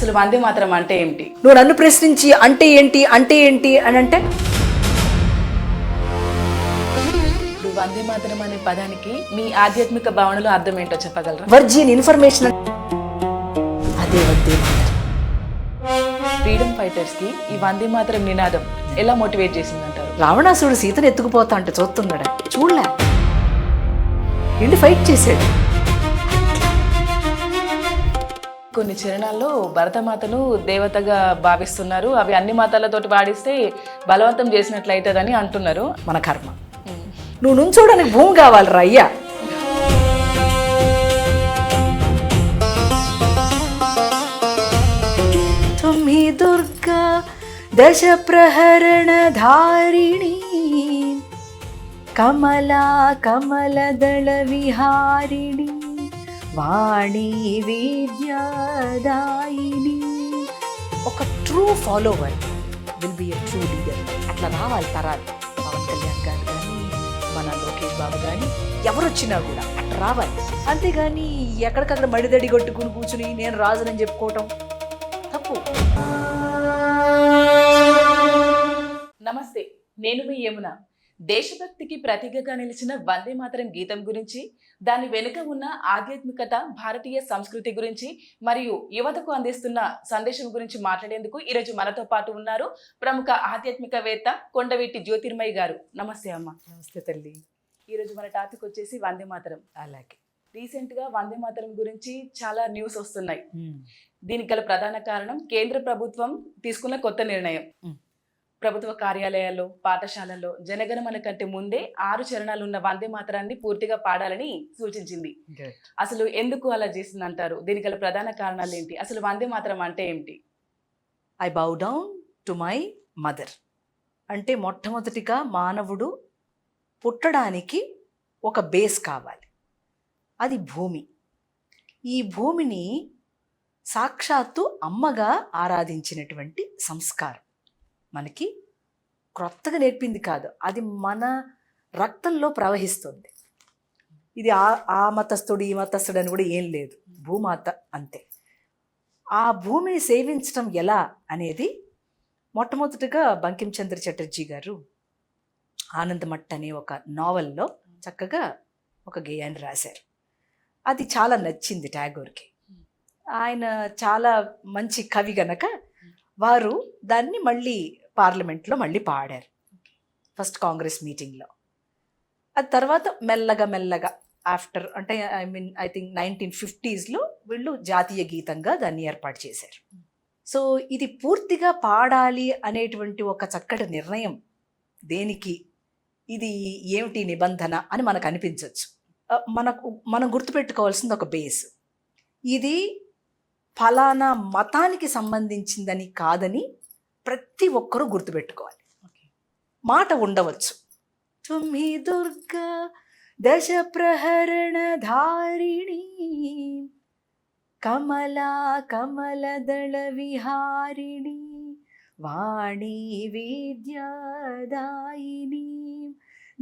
అసలు వందే మాతరం అంటే ఏమిటి? నువ్వు నన్ను ప్రశ్నించి అంటే ఏంటి అని అంటే ఇప్పుడు వందే మాతరం అనే పదానికి మీ ఆధ్యాత్మిక భావనలో అర్థం ఏంటో చెప్పగలరా? వర్జిన్ ఇన్ఫర్మేషన్ అదే వందే మాతరం. ఫ్రీడమ్ ఫైటర్స్ కి ఈ వందే మాతరం నినాదం ఎలా మోటివేట్ చేసిందంటారు? రావణాసురుడు సీతను ఎత్తుకుపోతా అంటే చూస్తున్నాడా? చూడలే, వెళ్ళి ఫైట్ చేశాడు. కొన్ని చరణాల్లో భరతమాతను దేవతగా భావిస్తున్నారు. అవి అన్ని మాతలతోటి వాడిస్తే బలవంతం చేసినట్లయితుందని అంటున్నారు. మన కర్మ. నువ్వు నుంచోడానికి భూమి కావాలిరా అయ్యా. తుమ్మి దుర్గా దశ ప్రహరణ ధారిణి కమలా కమలదళ విహారిణి వాణి విద్యాదాయిని. ఒక true follower will be a true leader. అట్లా రావాలి తరాలు. పవన్ కళ్యాణ్ గారు కానీ, మన లోకేష్ బాబు కానీ, ఎవరు వచ్చినా కూడా అట్లా రావాలి. అంతేగాని ఎక్కడికక్కడ మడిదడి కొట్టుకుని కూర్చుని నేను రాజునని చెప్పుకోవటం తప్పు. నమస్తే, నేను మీ యమున. దేశభక్తికి ప్రతీకగా నిలిచిన వందే మాతరం గీతం గురించి, దాని వెనుక ఉన్న ఆధ్యాత్మికత, భారతీయ సంస్కృతి గురించి మరియు యువతకు అందిస్తున్న సందేశం గురించి మాట్లాడేందుకు ఈరోజు మనతో పాటు ఉన్నారు ప్రముఖ ఆధ్యాత్మికవేత్త కొండవీటి జ్యోతిర్మయి గారు. నమస్తే అమ్మ. నమస్తే తల్లి. ఈరోజు మన టాపిక్ వచ్చేసి వందే మాతరం. అలాగే రీసెంట్గా వందే మాతరం గురించి చాలా న్యూస్ వస్తున్నాయి. దీనికి గల ప్రధాన కారణం కేంద్ర ప్రభుత్వం తీసుకున్న కొత్త నిర్ణయం. ప్రభుత్వ కార్యాలయాల్లో, పాఠశాలల్లో జనగణమన కంటే ముందే 6 చరణాలు ఉన్న వందే మాతరాన్ని పూర్తిగా పాడాలని సూచించింది. అసలు ఎందుకు అలా చేసింది అంటారు? దీనికి గల ప్రధాన కారణాలు ఏంటి? అసలు వందే మాతరం అంటే ఏమిటి? I bow down to my mother. అంటే మొట్టమొదటిగా మానవుడు పుట్టడానికి ఒక బేస్ కావాలి. అది భూమి. ఈ భూమిని సాక్షాత్తు అమ్మగా ఆరాధించినటువంటి సంస్కారం మనకి క్రొత్తగా నేర్పింది కాదు, అది మన రక్తంలో ప్రవహిస్తుంది. ఇది ఆ మతస్థుడు ఈ మతస్థుడు అని కూడా ఏం లేదు, భూమాత అంతే. ఆ భూమిని సేవించడం ఎలా అనేది మొట్టమొదటిగా బంకించంద్ర చటర్జీ గారు ఆనందమఠ్ అనే ఒక నావల్లో చక్కగా ఒక గేయాన్ని రాశారు. అది చాలా నచ్చింది టాగోర్కి. ఆయన చాలా మంచి కవి గనక వారు దాన్ని మళ్ళీ పార్లమెంట్లో మళ్ళీ పాడారు ఫస్ట్ కాంగ్రెస్ మీటింగ్లో. అది తర్వాత మెల్లగా ఆఫ్టర్ అంటే ఐ థింక్ 1950s వీళ్ళు జాతీయ గీతంగా దాన్ని ఏర్పాటు చేశారు. సో ఇది పూర్తిగా పాడాలి అనేటువంటి ఒక చక్కటి నిర్ణయం దేనికి, ఇది ఏమిటి నిబంధన అని మనకు అనిపించవచ్చు. మనం గుర్తుపెట్టుకోవాల్సింది ఒక బేస్. ఇది ఫలానా మతానికి సంబంధించిందని కాదని ప్రతి ఒక్కరూ గుర్తుపెట్టుకోవాలి. మాట ఉండవచ్చు, తుమ్మి దుర్గా దశ ప్రహరణ ధారిణి కమలా కమలదళ విహారిణి వాణి విద్యాదాయిని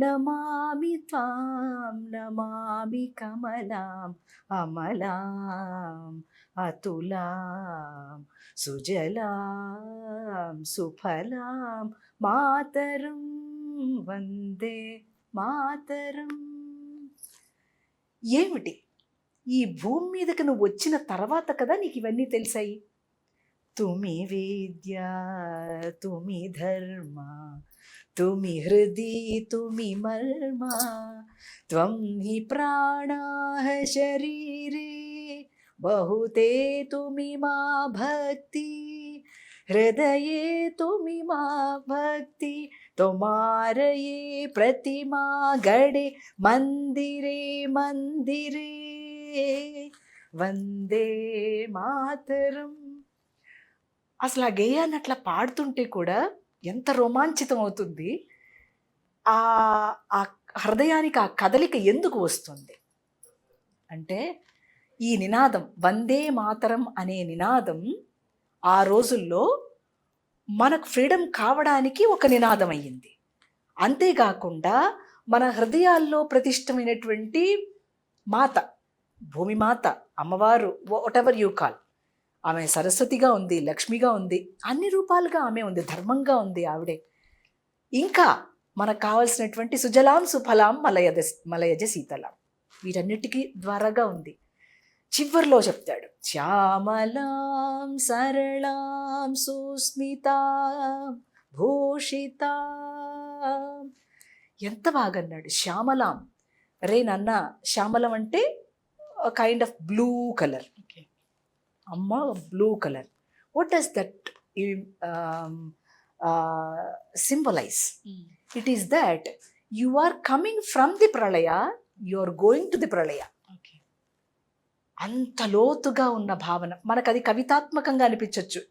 నమామి త్వాం నమామి కమలాం అమలాం అతులాం సుజలాం సుఫలాం మాతరం వందే మాతరం. ఏమిటి? ఈ భూమి మీదకి నువ్వు వచ్చిన తర్వాత కదా నీకు ఇవన్నీ తెలిసాయి. తుమి విద్య తుమి ధర్మ తుమి హృది తుమి మర్మ త్వం హి ప్రాణాః శరీరే బహుతే తుమి మా భక్తి హృదయే తుమి మా భక్తి తొమారయే ప్రతిమా గడే మందిరే మందిరే వందే మాతరం. అసలు ఆ గేయాన్ని అట్లా పాడుతుంటే కూడా ఎంత రోమాంచితం అవుతుంది. ఆ హృదయానికి ఆ కదలిక ఎందుకు వస్తుంది అంటే ఈ నినాదం వందే మాతరం అనే నినాదం ఆ రోజుల్లో మనకు ఫ్రీడమ్ కావడానికి ఒక నినాదం అయ్యింది. అంతేకాకుండా మన హృదయాల్లో ప్రతిష్టమైనటువంటి మాత, భూమి మాత, అమ్మవారు, వాట్ ఎవర్ యూ కాల్, ఆమె సరస్వతిగా ఉంది, లక్ష్మిగా ఉంది, అన్ని రూపాలుగా ఆమె ఉంది, ధర్మంగా ఉంది ఆవిడే. ఇంకా మనకు కావాల్సినటువంటి సుజలాం సుఫలాం మలయజ శీతలాం, వీటన్నిటికీ ద్వారాగా ఉంది. చివర్లో చెప్తాడు, శ్యామలాం సరళాం సుస్మితాం భూషితాం. ఎంత బాగా అన్నాడు, శ్యామలాం. రే నాన్న, శ్యామలం అంటే కైండ్ ఆఫ్ బ్లూ కలర్. అమ్మ blue colour. What does that symbolize? It is that you are coming from the pralaya, you are going to the pralaya. అంత లోతుగా ఉన్న భావన మనకు అది కవితాత్మకంగా అనిపించవచ్చు.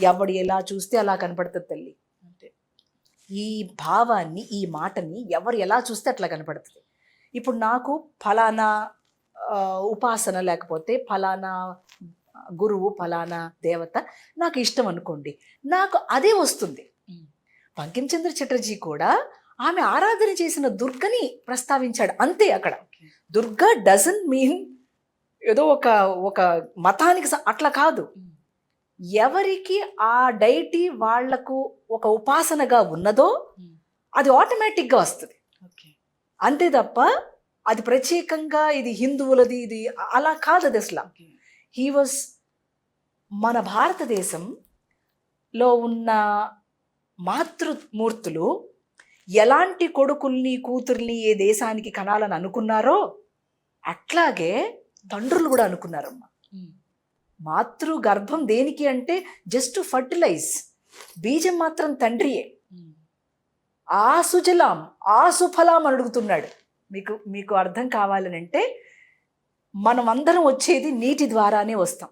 ఎవడు ఎలా చూస్తే అలా కనపడుతుంది తల్లి. ఈ భావాన్ని, ఈ మాటని ఎవరు ఎలా చూస్తే అట్లా కనపడుతుంది. ఇప్పుడు నాకు ఫలానా ఉపాసన లేకపోతే ఫలానా గురువు ఫలానా దేవత నాకు ఇష్టం అనుకోండి, నాకు అదే వస్తుంది. బంకించంద్ర చటర్జీ కూడా ఆమె ఆరాధన చేసిన దుర్గని ప్రస్తావించాడు అంతే. అక్కడ దుర్గా డజంట్ మీన్ ఏదో ఒక మతానికి అట్లా కాదు. ఎవరికి ఆ డైటీ వాళ్లకు ఒక ఉపాసనగా ఉన్నదో అది ఆటోమేటిక్గా వస్తుంది అంతే తప్ప అది ప్రత్యేకంగా ఇది హిందువులది ఇది అలా కాదు. అది అసలు హీ వాజ్ మన భారతదేశంలో ఉన్న మాతృమూర్తులు ఎలాంటి కొడుకుల్ని కూతుర్ని ఏ దేశానికి కనాలని అనుకున్నారో అట్లాగే తండ్రులు కూడా అనుకున్నారమ్మా. మాతృ గర్భం దేనికి అంటే జస్ట్ ఫర్టిలైజ్, బీజం మాత్రం తండ్రియే. ఆ సుజలాం ఆ సుఫలాం అని అడుగుతున్నాడు. మీకు అర్థం కావాలనంటే మనం అందరం వచ్చేది నీటి ద్వారానే వస్తాం.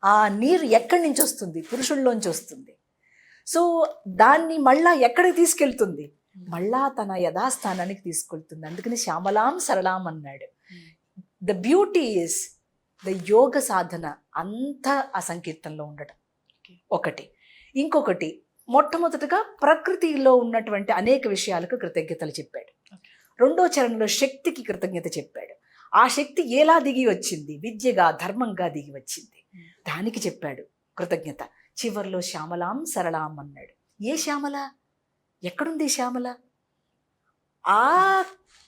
ఆ నీరు ఎక్కడి నుంచి వస్తుంది? పురుషుల్లోంచి వస్తుంది. సో దాన్ని మళ్ళా ఎక్కడికి తీసుకెళ్తుంది? మళ్ళా తన యథాస్థానానికి తీసుకెళ్తుంది. అందుకని శ్యామలాం సరళాం అన్నాడు. ద బ్యూటీ ఈస్ ద యోగ సాధన అంతా ఆ సంకీర్తనలో ఉండటం ఒకటి. ఇంకొకటి, మొట్టమొదటిగా ప్రకృతిలో ఉన్నటువంటి అనేక విషయాలకు కృతజ్ఞతలు చెప్పాడు. రెండో చరణంలో శక్తికి కృతజ్ఞత చెప్పాడు. ఆ శక్తి ఎలా దిగి వచ్చింది? విద్యగా, ధర్మంగా దిగి వచ్చింది. దానికి చెప్పాడు కృతజ్ఞత. చివర్లో శ్యామలాం సరళాం అన్నాడు. ఏ శ్యామల? ఎక్కడుంది శ్యామల?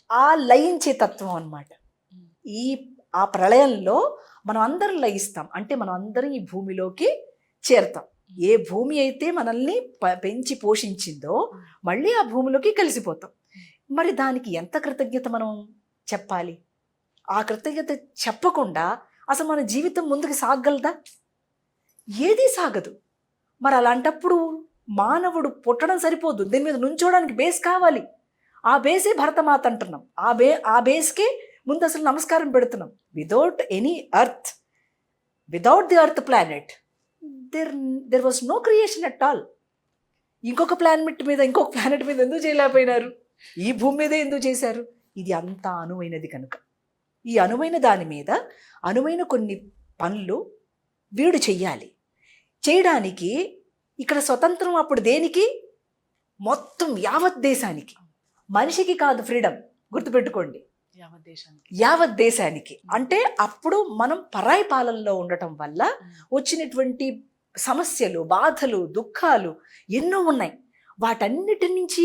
ఆ లయించే తత్వం అన్నమాట. ఆ ప్రళయంలో మనం అందరం లయిస్తాం. అంటే మనం అందరం ఈ భూమిలోకి చేరుతాం. ఏ భూమి అయితే మనల్ని పెంచి పోషించిందో మళ్ళీ ఆ భూమిలోకి కలిసిపోతాం. మరి దానికి ఎంత కృతజ్ఞత మనం చెప్పాలి? ఆ కృతజ్ఞత చెప్పకుండా అసలు మన జీవితం ముందుకు సాగగలదా? ఏదీ సాగదు. మరి అలాంటప్పుడు మానవుడు పుట్టడం సరిపోదు, దీని మీద నుంచోడానికి బేస్ కావాలి. ఆ బేసే భరతమాత అంటున్నాం. ఆ బేస్కే ముందు అసలు నమస్కారం పెడుతున్నాం. Without any earth, without the earth planet there was no creation at all. ఇంకొక ప్లానెట్ మీద ఎందుకు చేయలేకపోయినారు? ఈ భూమి మీదే ఎందుకు చేశారు? ఇది అంత అనువైనది కనుక. ఈ అనువైన దాని మీద అనువైన కొన్ని పనులు వీడు చెయ్యాలి. చేయడానికి ఇక్కడ స్వతంత్రం అప్పుడు దేనికి? మొత్తం యావత్ దేశానికి. మనిషికి కాదు ఫ్రీడమ్, గుర్తుపెట్టుకోండి, యావత్ దేశానికి. అంటే అప్పుడు మనం పరాయి పాలనలో ఉండటం వల్ల వచ్చినటువంటి సమస్యలు, బాధలు, దుఃఖాలు ఎన్నో ఉన్నాయి. వాటన్నిటి నుంచి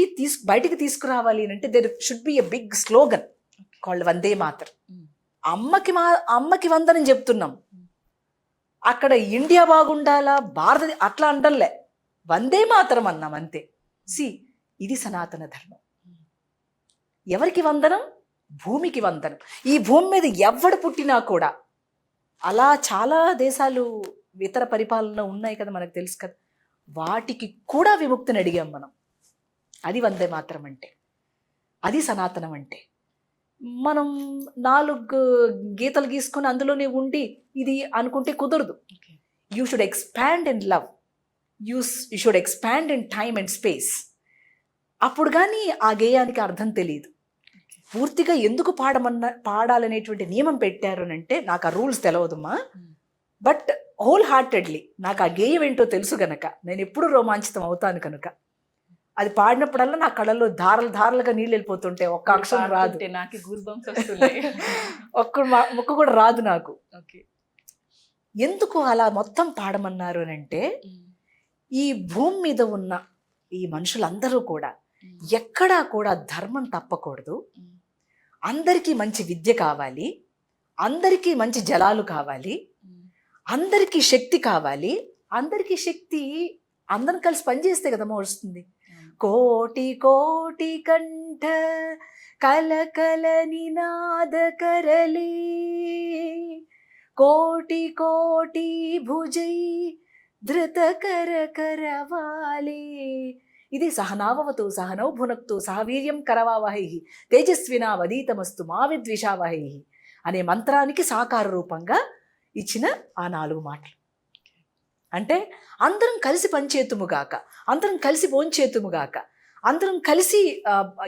బయటికి తీసుకురావాలి అంటే there should be a big slogan called Vande Mataram. అమ్మకి వందనం చెప్తున్నాం. అక్కడ ఇండియా బాగుండాలా, భారత అట్లా అంటలే, వందే మాతరం అన్నాం అంతే. ఇది సనాతన ధర్మం. ఎవరికి వందనం? భూమికి వందనం. ఈ భూమి మీద ఎవడు పుట్టినా కూడా, అలా చాలా దేశాలు ఇతర పరిపాలనలో ఉన్నాయి కదా, మనకు తెలుసు కదా, వాటికి కూడా విముక్తిని అడిగాం మనం. అది వందే మాతరం అంటే, అది సనాతనం అంటే. మనం 4 గీతలు గీసుకొని అందులోనే ఉండి ఇది అనుకుంటే కుదరదు. You should expand in love, you should expand in time and space. అప్పుడు కానీ ఆ గేయానికి అర్థం తెలియదు. పూర్తిగా ఎందుకు పాడాలనేటువంటి నియమం పెట్టారు అంటే నాకు ఆ రూల్స్ తెలియదమ్మా. బట్ హోల్ హార్టెడ్లీ నాకు ఆ గేయం ఏంటో తెలుసు కనుక నేను ఎప్పుడూ రోమాంచితం అవుతాను కనుక అది పాడినప్పుడల్లా నా కళ్ళలో ధారలుగా నీళ్ళు వెళ్ళిపోతుంటే ఒక్క అక్షరం రాదు. నాకు గూస్ బంప్స్ వస్తున్నాయి. ఒక్క ముక్క కూడా రాదు నాకు. ఎందుకు అలా మొత్తం పాడమన్నారు అని అంటే, ఈ భూమి మీద ఉన్న ఈ మనుషులందరూ కూడా ఎక్కడా కూడా ధర్మం తప్పకూడదు, అందరికీ మంచి విద్య కావాలి, అందరికీ మంచి జలాలు కావాలి, అందరికీ శక్తి కావాలి. అందరికీ శక్తి అందరం కలిసి పనిచేస్తే కదమ్మా వస్తుంది. కోటి కోటి కంఠ కలకల నినాద కరలే, కోటి కోటి భుజై ధృత కర కరవాలే. ఇది సహనావవతు సహనౌ భునక్తు సహవీర్యం కరవావహై తేజస్వినావదీతమస్తు మా విద్విషావహై అనే మంత్రానికి సాకార రూపంగా ఇచ్చిన ఆ 4 మాటలు. అంటే అందరం కలిసి పనిచేతుముగాక, అందరం కలిసి భోంచేతుముగాక, అందరం కలిసి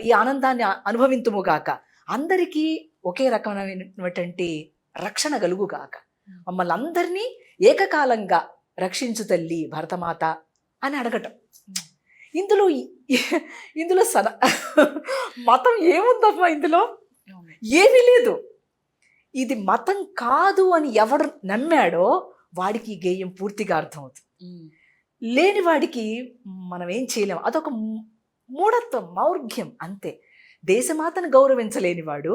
ఈ ఆనందాన్ని అనుభవింతుముగాక, అందరికీ ఒకే రకమైనటువంటి రక్షణ కలుగుగాక, మమ్మల్ని అందరినీ ఏకకాలంగా రక్షించు తల్లి భరతమాత అని అడగటం. ఇందులో మతం ఏముందమ్మా? ఇందులో ఏమీ లేదు. ఇది మతం కాదు అని ఎవడు నమ్మాడో వాడికి ఈ గేయం పూర్తిగా అర్థమవుతుంది. లేని వాడికి మనం ఏం చేయలేము. అదొక మూఢత్వం, మౌర్ఘ్యం అంతే. దేశమాతను గౌరవించలేని వాడు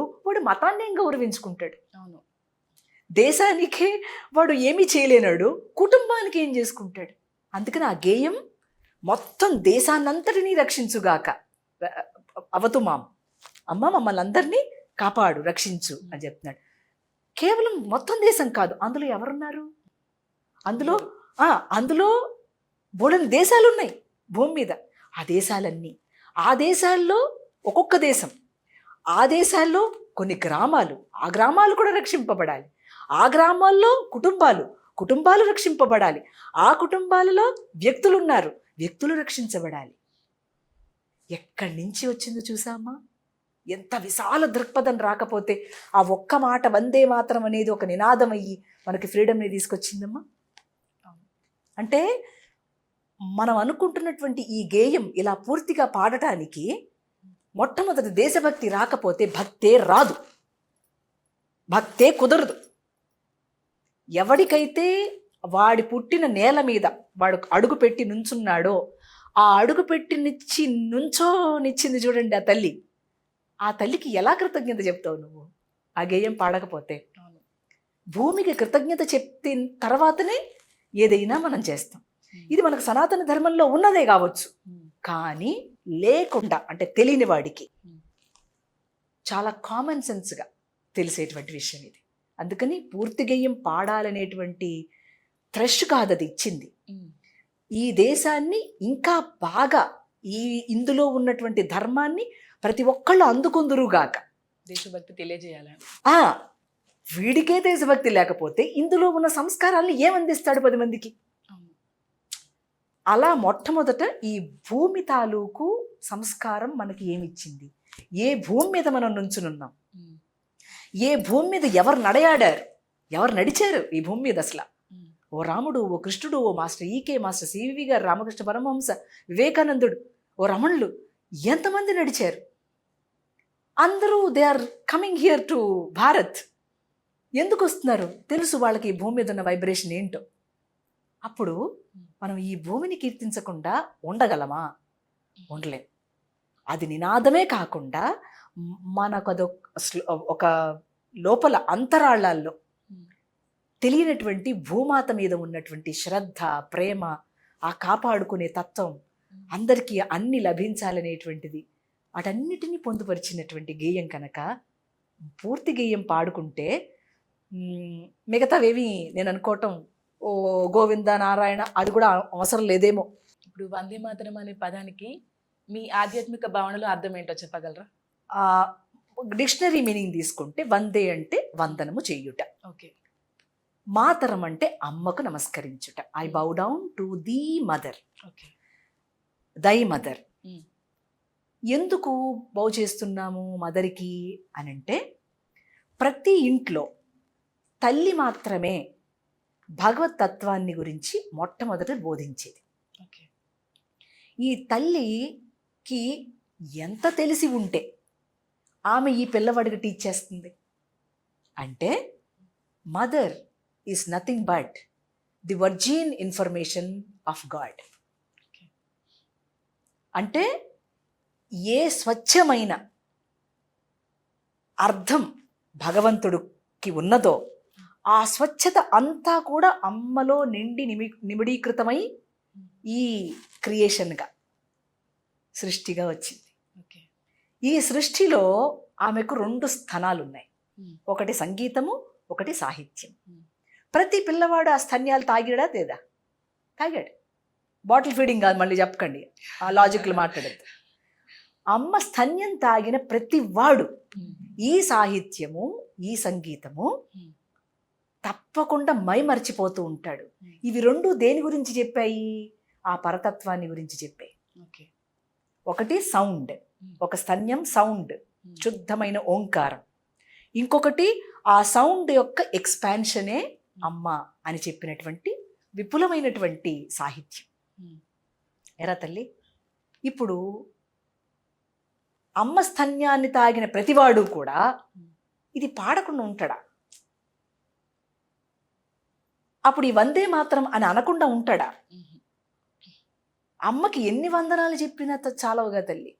మతాన్ని ఏం గౌరవించుకుంటాడు? అవును. దేశానికే వాడు ఏమీ చేయలేనాడు, కుటుంబానికి ఏం చేసుకుంటాడు? అందుకని ఆ గేయం మొత్తం దేశాన్నంతటినీ రక్షించుగాక, అవతు మాం, అమ్మ మమ్మల్ని అందరినీ కాపాడు, రక్షించు అని చెప్తున్నాడు. కేవలం మొత్తం దేశం కాదు, అందులో ఎవరున్నారు? అందులో బోలెని దేశాలు ఉన్నాయి భూమి మీద. ఆ దేశాల్లో ఒక్కొక్క దేశం, ఆ దేశాల్లో కొన్ని గ్రామాలు, ఆ గ్రామాలు కూడా రక్షింపబడాలి. ఆ గ్రామాల్లో కుటుంబాలు రక్షింపబడాలి. ఆ కుటుంబాలలో వ్యక్తులు ఉన్నారు, వ్యక్తులు రక్షించబడాలి. ఎక్కడి నుంచి వచ్చిందో చూసామా? ఎంత విశాల దృక్పథం రాకపోతే ఆ ఒక్క మాట వందే మాతరం అనేది ఒక నినాదం అయ్యి మనకి ఫ్రీడమ్ని తీసుకొచ్చిందమ్మా. అంటే మనం అనుకుంటున్నటువంటి ఈ గేయం ఇలా పూర్తిగా పాడటానికి మొట్టమొదటి దేశభక్తి రాకపోతే భక్తే రాదు, భక్తే కుదరదు. ఎవడికైతే వాడి పుట్టిన నేల మీద వాడు అడుగు పెట్టి నుంచున్నాడో, ఆ అడుగు పెట్టి నుంచోనిచ్చింది చూడండి ఆ తల్లికి ఎలా కృతజ్ఞత చెప్తావు నువ్వు ఆ గేయం పాడకపోతే? భూమికి కృతజ్ఞత చెప్పిన తర్వాతనే ఏదైనా మనం చేస్తాం. ఇది మనకు సనాతన ధర్మంలో ఉన్నదే కావచ్చు, కానీ లేకుండా అంటే తెలియని వాడికి చాలా కామన్ సెన్స్గా తెలిసేటువంటి విషయం ఇది. అందుకని పూర్తి గేయం పాడాలనేటువంటి థ్రెష్ కాదు అది ఇచ్చింది. ఈ దేశాన్ని ఇంకా బాగా ఇందులో ఉన్నటువంటి ధర్మాన్ని ప్రతి ఒక్కళ్ళు అందుకుందురుగాక, దేశభక్తి తెలియజేయాలని. వీడికే దేశభక్తి లేకపోతే ఇందులో ఉన్న సంస్కారాలను ఏమందిస్తాడు 10 మందికి? అలా మొట్టమొదట ఈ భూమి తాలూకు సంస్కారం మనకి ఏమిచ్చింది, ఏ భూమి మీద మనం నుంచునున్నాం, ఏ భూమి మీద ఎవరు నడయాడారు, ఎవరు నడిచారు ఈ భూమి మీద అసలు. ఓ రాముడు, ఓ కృష్ణుడు, ఓ మాస్టర్ ఈకే, మాస్టర్ సివి గారు, రామకృష్ణ పరమహంస, వివేకానందుడు, ఓ రమణులు, ఎంతమంది నడిచారు? అందరూ they are coming here to Bharat. ఎందుకు వస్తున్నారు? తెలుసు వాళ్ళకి ఈ భూమి మీద ఉన్న వైబ్రేషన్ ఏంటో. అప్పుడు మనం ఈ భూమిని కీర్తించకుండా ఉండగలమా? ఉండలేం. అది నినాదమే కాకుండా మనకు ఒక లోపల అంతరాళాల్లో తెలియనటువంటి భూమాత మీద ఉన్నటువంటి శ్రద్ధ, ప్రేమ, ఆ కాపాడుకునే తత్వం, అందరికీ అన్ని లభించాలనేటువంటిది, వాటన్నిటినీ పొందుపరిచినటువంటి గేయం కనుక పూర్తి గేయం పాడుకుంటే మిగతావేమి నేను అనుకోవటం ఓ గోవింద నారాయణ అది కూడా అవసరం లేదేమో. ఇప్పుడు వందే మాతరం అనే పదానికి మీ ఆధ్యాత్మిక భావనలో అర్థం ఏంటో చెప్పగలరా? డిక్షనరీ మీనింగ్ తీసుకుంటే వందే అంటే వందనము చేయుట, ఓకే. మాతరం అంటే అమ్మకు నమస్కరించుట, I bow down to the mother, okay, thy mother. ఎందుకు బౌ చేస్తున్నాము మదర్కి అనంటే, ప్రతి ఇంట్లో తల్లి మాత్రమే భగవత్ తత్వాన్ని గురించి మొట్టమొదట బోధించేది. ఈ తల్లికి ఎంత తెలిసి ఉంటే ఆమె ఈ పిల్లవాడికి టీచ్ చేస్తుంది అంటే, mother is nothing but the virgin information of God. అంటే ఏ స్వచ్ఛమైన అర్థం భగవంతుడికి ఉన్నదో ఆ స్వచ్ఛత అంతా కూడా అమ్మలో నిండి నిమిడీకృతమై ఈ క్రియేషన్గా సృష్టిగా వచ్చింది. ఈ సృష్టిలో ఆమెకు 2 స్థానాలు ఉన్నాయి. ఒకటి సంగీతము, ఒకటి సాహిత్యం. ప్రతి పిల్లవాడు ఆ స్తన్యాలు తాగాడా లేదా? తాగాడు. బాటిల్ ఫీడింగ్ కాదు, మళ్ళీ చెప్పకండి, ఆ లాజిక్లు మాట్లాడద్దు. అమ్మ స్తన్యం తాగిన ప్రతి వాడు ఈ సాహిత్యము, ఈ సంగీతము తప్పకుండా మరిచిపోతూ ఉంటాడు. ఇవి 2 దేని గురించి చెప్పాయి? ఆ పరతత్వాన్ని గురించి చెప్పాయి. ఒకటి సౌండ్, ఒక స్తన్యం సౌండ్, శుద్ధమైన ఓంకారం. ఇంకొకటి ఆ సౌండ్ యొక్క ఎక్స్పాన్షనే అమ్మ అని చెప్పినటువంటి విపులమైనటువంటి సాహిత్యం. ఎరా తల్లి, ఇప్పుడు అమ్మ స్తన్యాన్ని తాగిన ప్రతివాడు కూడా ఇది పాడకుండా ఉంటాడా? అప్పుడు ఈ వందే మాత్రం అని అనకుండా ఉంటాడా? అమ్మకి ఎన్ని వందనాలు చెప్పినా చాలవుగా తల్లి.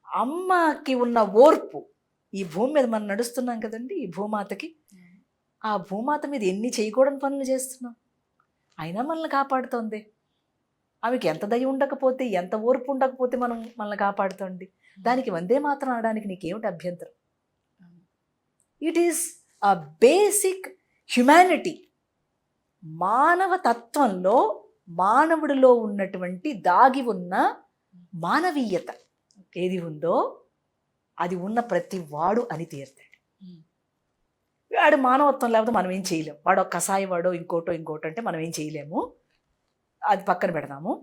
అమ్మకి ఉన్న ఓర్పు, ఈ భూమి మీద మనం నడుస్తున్నాం కదండి, ఈ భూమాతకి, ఆ భూమాత మీద ఎన్ని చేయకూడని పనులు చేస్తున్నాం, అయినా మనల్ని కాపాడుతోంది. ఆమెకి ఎంత దయ ఉండకపోతే, ఎంత ఓర్పు ఉండకపోతే మనల్ని కాపాడుతోంది. దానికి వందే మాత్రం అనడానికి నీకేమిటి అభ్యంతరం? It is a basic humanity. మానవ తత్వంలో, మానవుడిలో ఉన్నటువంటి దాగి ఉన్న మానవీయత ఏది ఉందో అది ఉన్న ప్రతి వాడు అని తీరుతాడు. వాడు మానవత్వం లేకపోతే మనం ఏం చేయలేము. వాడు ఒక కషాయి వాడో ఇంకోటో అంటే మనం ఏం చేయలేము, అది పక్కన పెడదాము.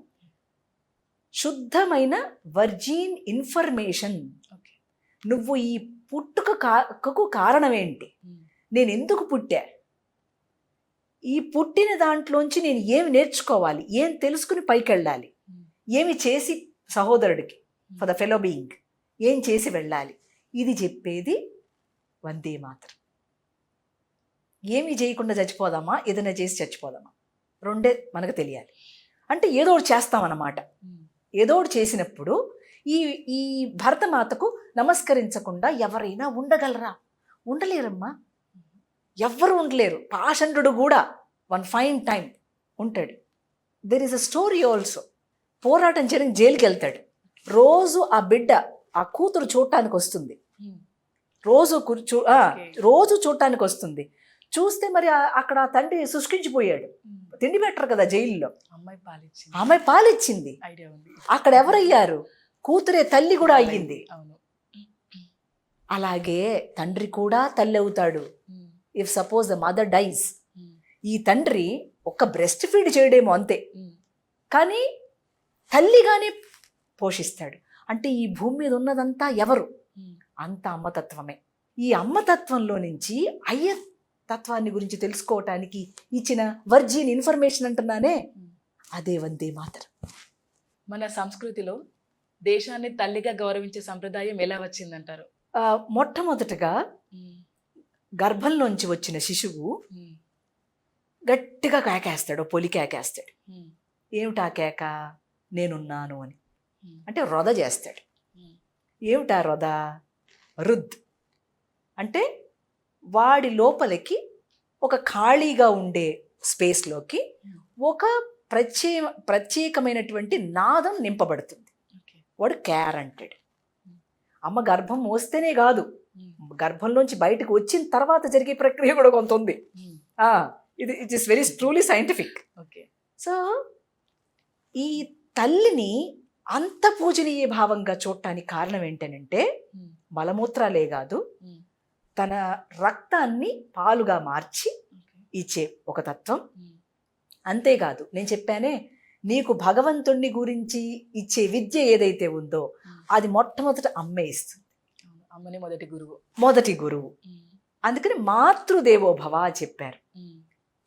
శుద్ధమైన వర్జిన్ ఇన్ఫర్మేషన్. నువ్వు ఈ పుట్టుకకు కారణం ఏంటి? నేను ఎందుకు పుట్టా? ఈ పుట్టిన దాంట్లోంచి నేను ఏమి నేర్చుకోవాలి, ఏం తెలుసుకుని పైకి వెళ్ళాలి, ఏమి చేసి సహోదరుడికి, ఫర్ ద ఫెలో బీయింగ్ ఏం చేసి వెళ్ళాలి, ఇది చెప్పేది వందే మాతరం. ఏమి చేయకుండా చచ్చిపోదామా, ఏదైనా చేసి చచ్చిపోదామా, 2 మనకు తెలియాలి. అంటే ఏదో ఒకటి చేస్తామన్నమాట. ఏదో ఒకటి చేసినప్పుడు ఈ భరతమాతకు నమస్కరించకుండా ఎవరైనా ఉండగలరా? ఉండలేరమ్మా, ఎవ్వరు ఉండలేరు. పాషండు కూడా వన్ ఫైన్ టైం ఉంటాడు. There is a story also. పోరాటం చేయడానికి జైలుకి వెళ్తాడు. రోజు ఆ బిడ్డ, ఆ కూతురు చూడటానికి వస్తుంది. రోజు చూడటానికి వస్తుంది. చూస్తే మరి అక్కడ తండ్రి శుష్కించిపోయాడు. తిండి పెట్టరు కదా జైల్లో. అమ్మాయి పాలిచ్చింది. అక్కడ ఎవరయ్యారు? కూతురే తల్లి కూడా అయ్యింది. అలాగే తండ్రి కూడా తల్లి అవుతాడు. If suppose the mother dies, ఈ తండ్రి ఒక్క బ్రెస్ట్ ఫీడ్ చేయడేమో అంతే, కానీ తల్లిగానే పోషిస్తాడు. అంటే ఈ భూమి మీద ఉన్నదంతా ఎవరు? అంత అమ్మతత్వమే. ఈ అమ్మతత్వంలో నుంచి అయ్య తత్వాన్ని గురించి తెలుసుకోవటానికి ఇచ్చిన వర్జిన్ ఇన్ఫర్మేషన్ అంటున్నానే, అదే వందే మాతరం. మన సంస్కృతిలో దేశాన్ని తల్లిగా గౌరవించే సంప్రదాయం ఎలా వచ్చిందంటారు? మొట్టమొదటగా గర్భంలోంచి వచ్చిన శిశువు గట్టిగా కేకేస్తాడు, పొలి కేకేస్తాడు. ఏమిటా కేక? నేనున్నాను అని. అంటే రొద చేస్తాడు. ఏమిటా రొద? రుద్ అంటే వాడి లోపలికి ఒక ఖాళీగా ఉండే స్పేస్లోకి ఒక ప్రత్యేకమైనటువంటి నాదం నింపబడుతుంది. వాడు క్యార్ అంటాడు. అమ్మ గర్భం మోస్తేనే కాదు, గర్భంలోంచి బయటకు వచ్చిన తర్వాత జరిగే ప్రక్రియ కూడా కొంత ఉంది. It is very truly scientific. So ఈ తల్లిని అంత పూజనీయ భావంగా చూడటానికి కారణం ఏంటనంటే, మలమూత్రాలే కాదు, తన రక్తాన్ని పాలుగా మార్చి ఇచ్చే ఒక తత్వం. అంతేకాదు, నేను చెప్పానే, నీకు భగవంతుణ్ణి గురించి ఇచ్చే విద్య ఏదైతే ఉందో అది మొట్టమొదట అమ్మే ఇస్తుంది. అమ్మని మొదటి గురువు. అందుకని మాతృదేవోభవ అని చెప్పారు.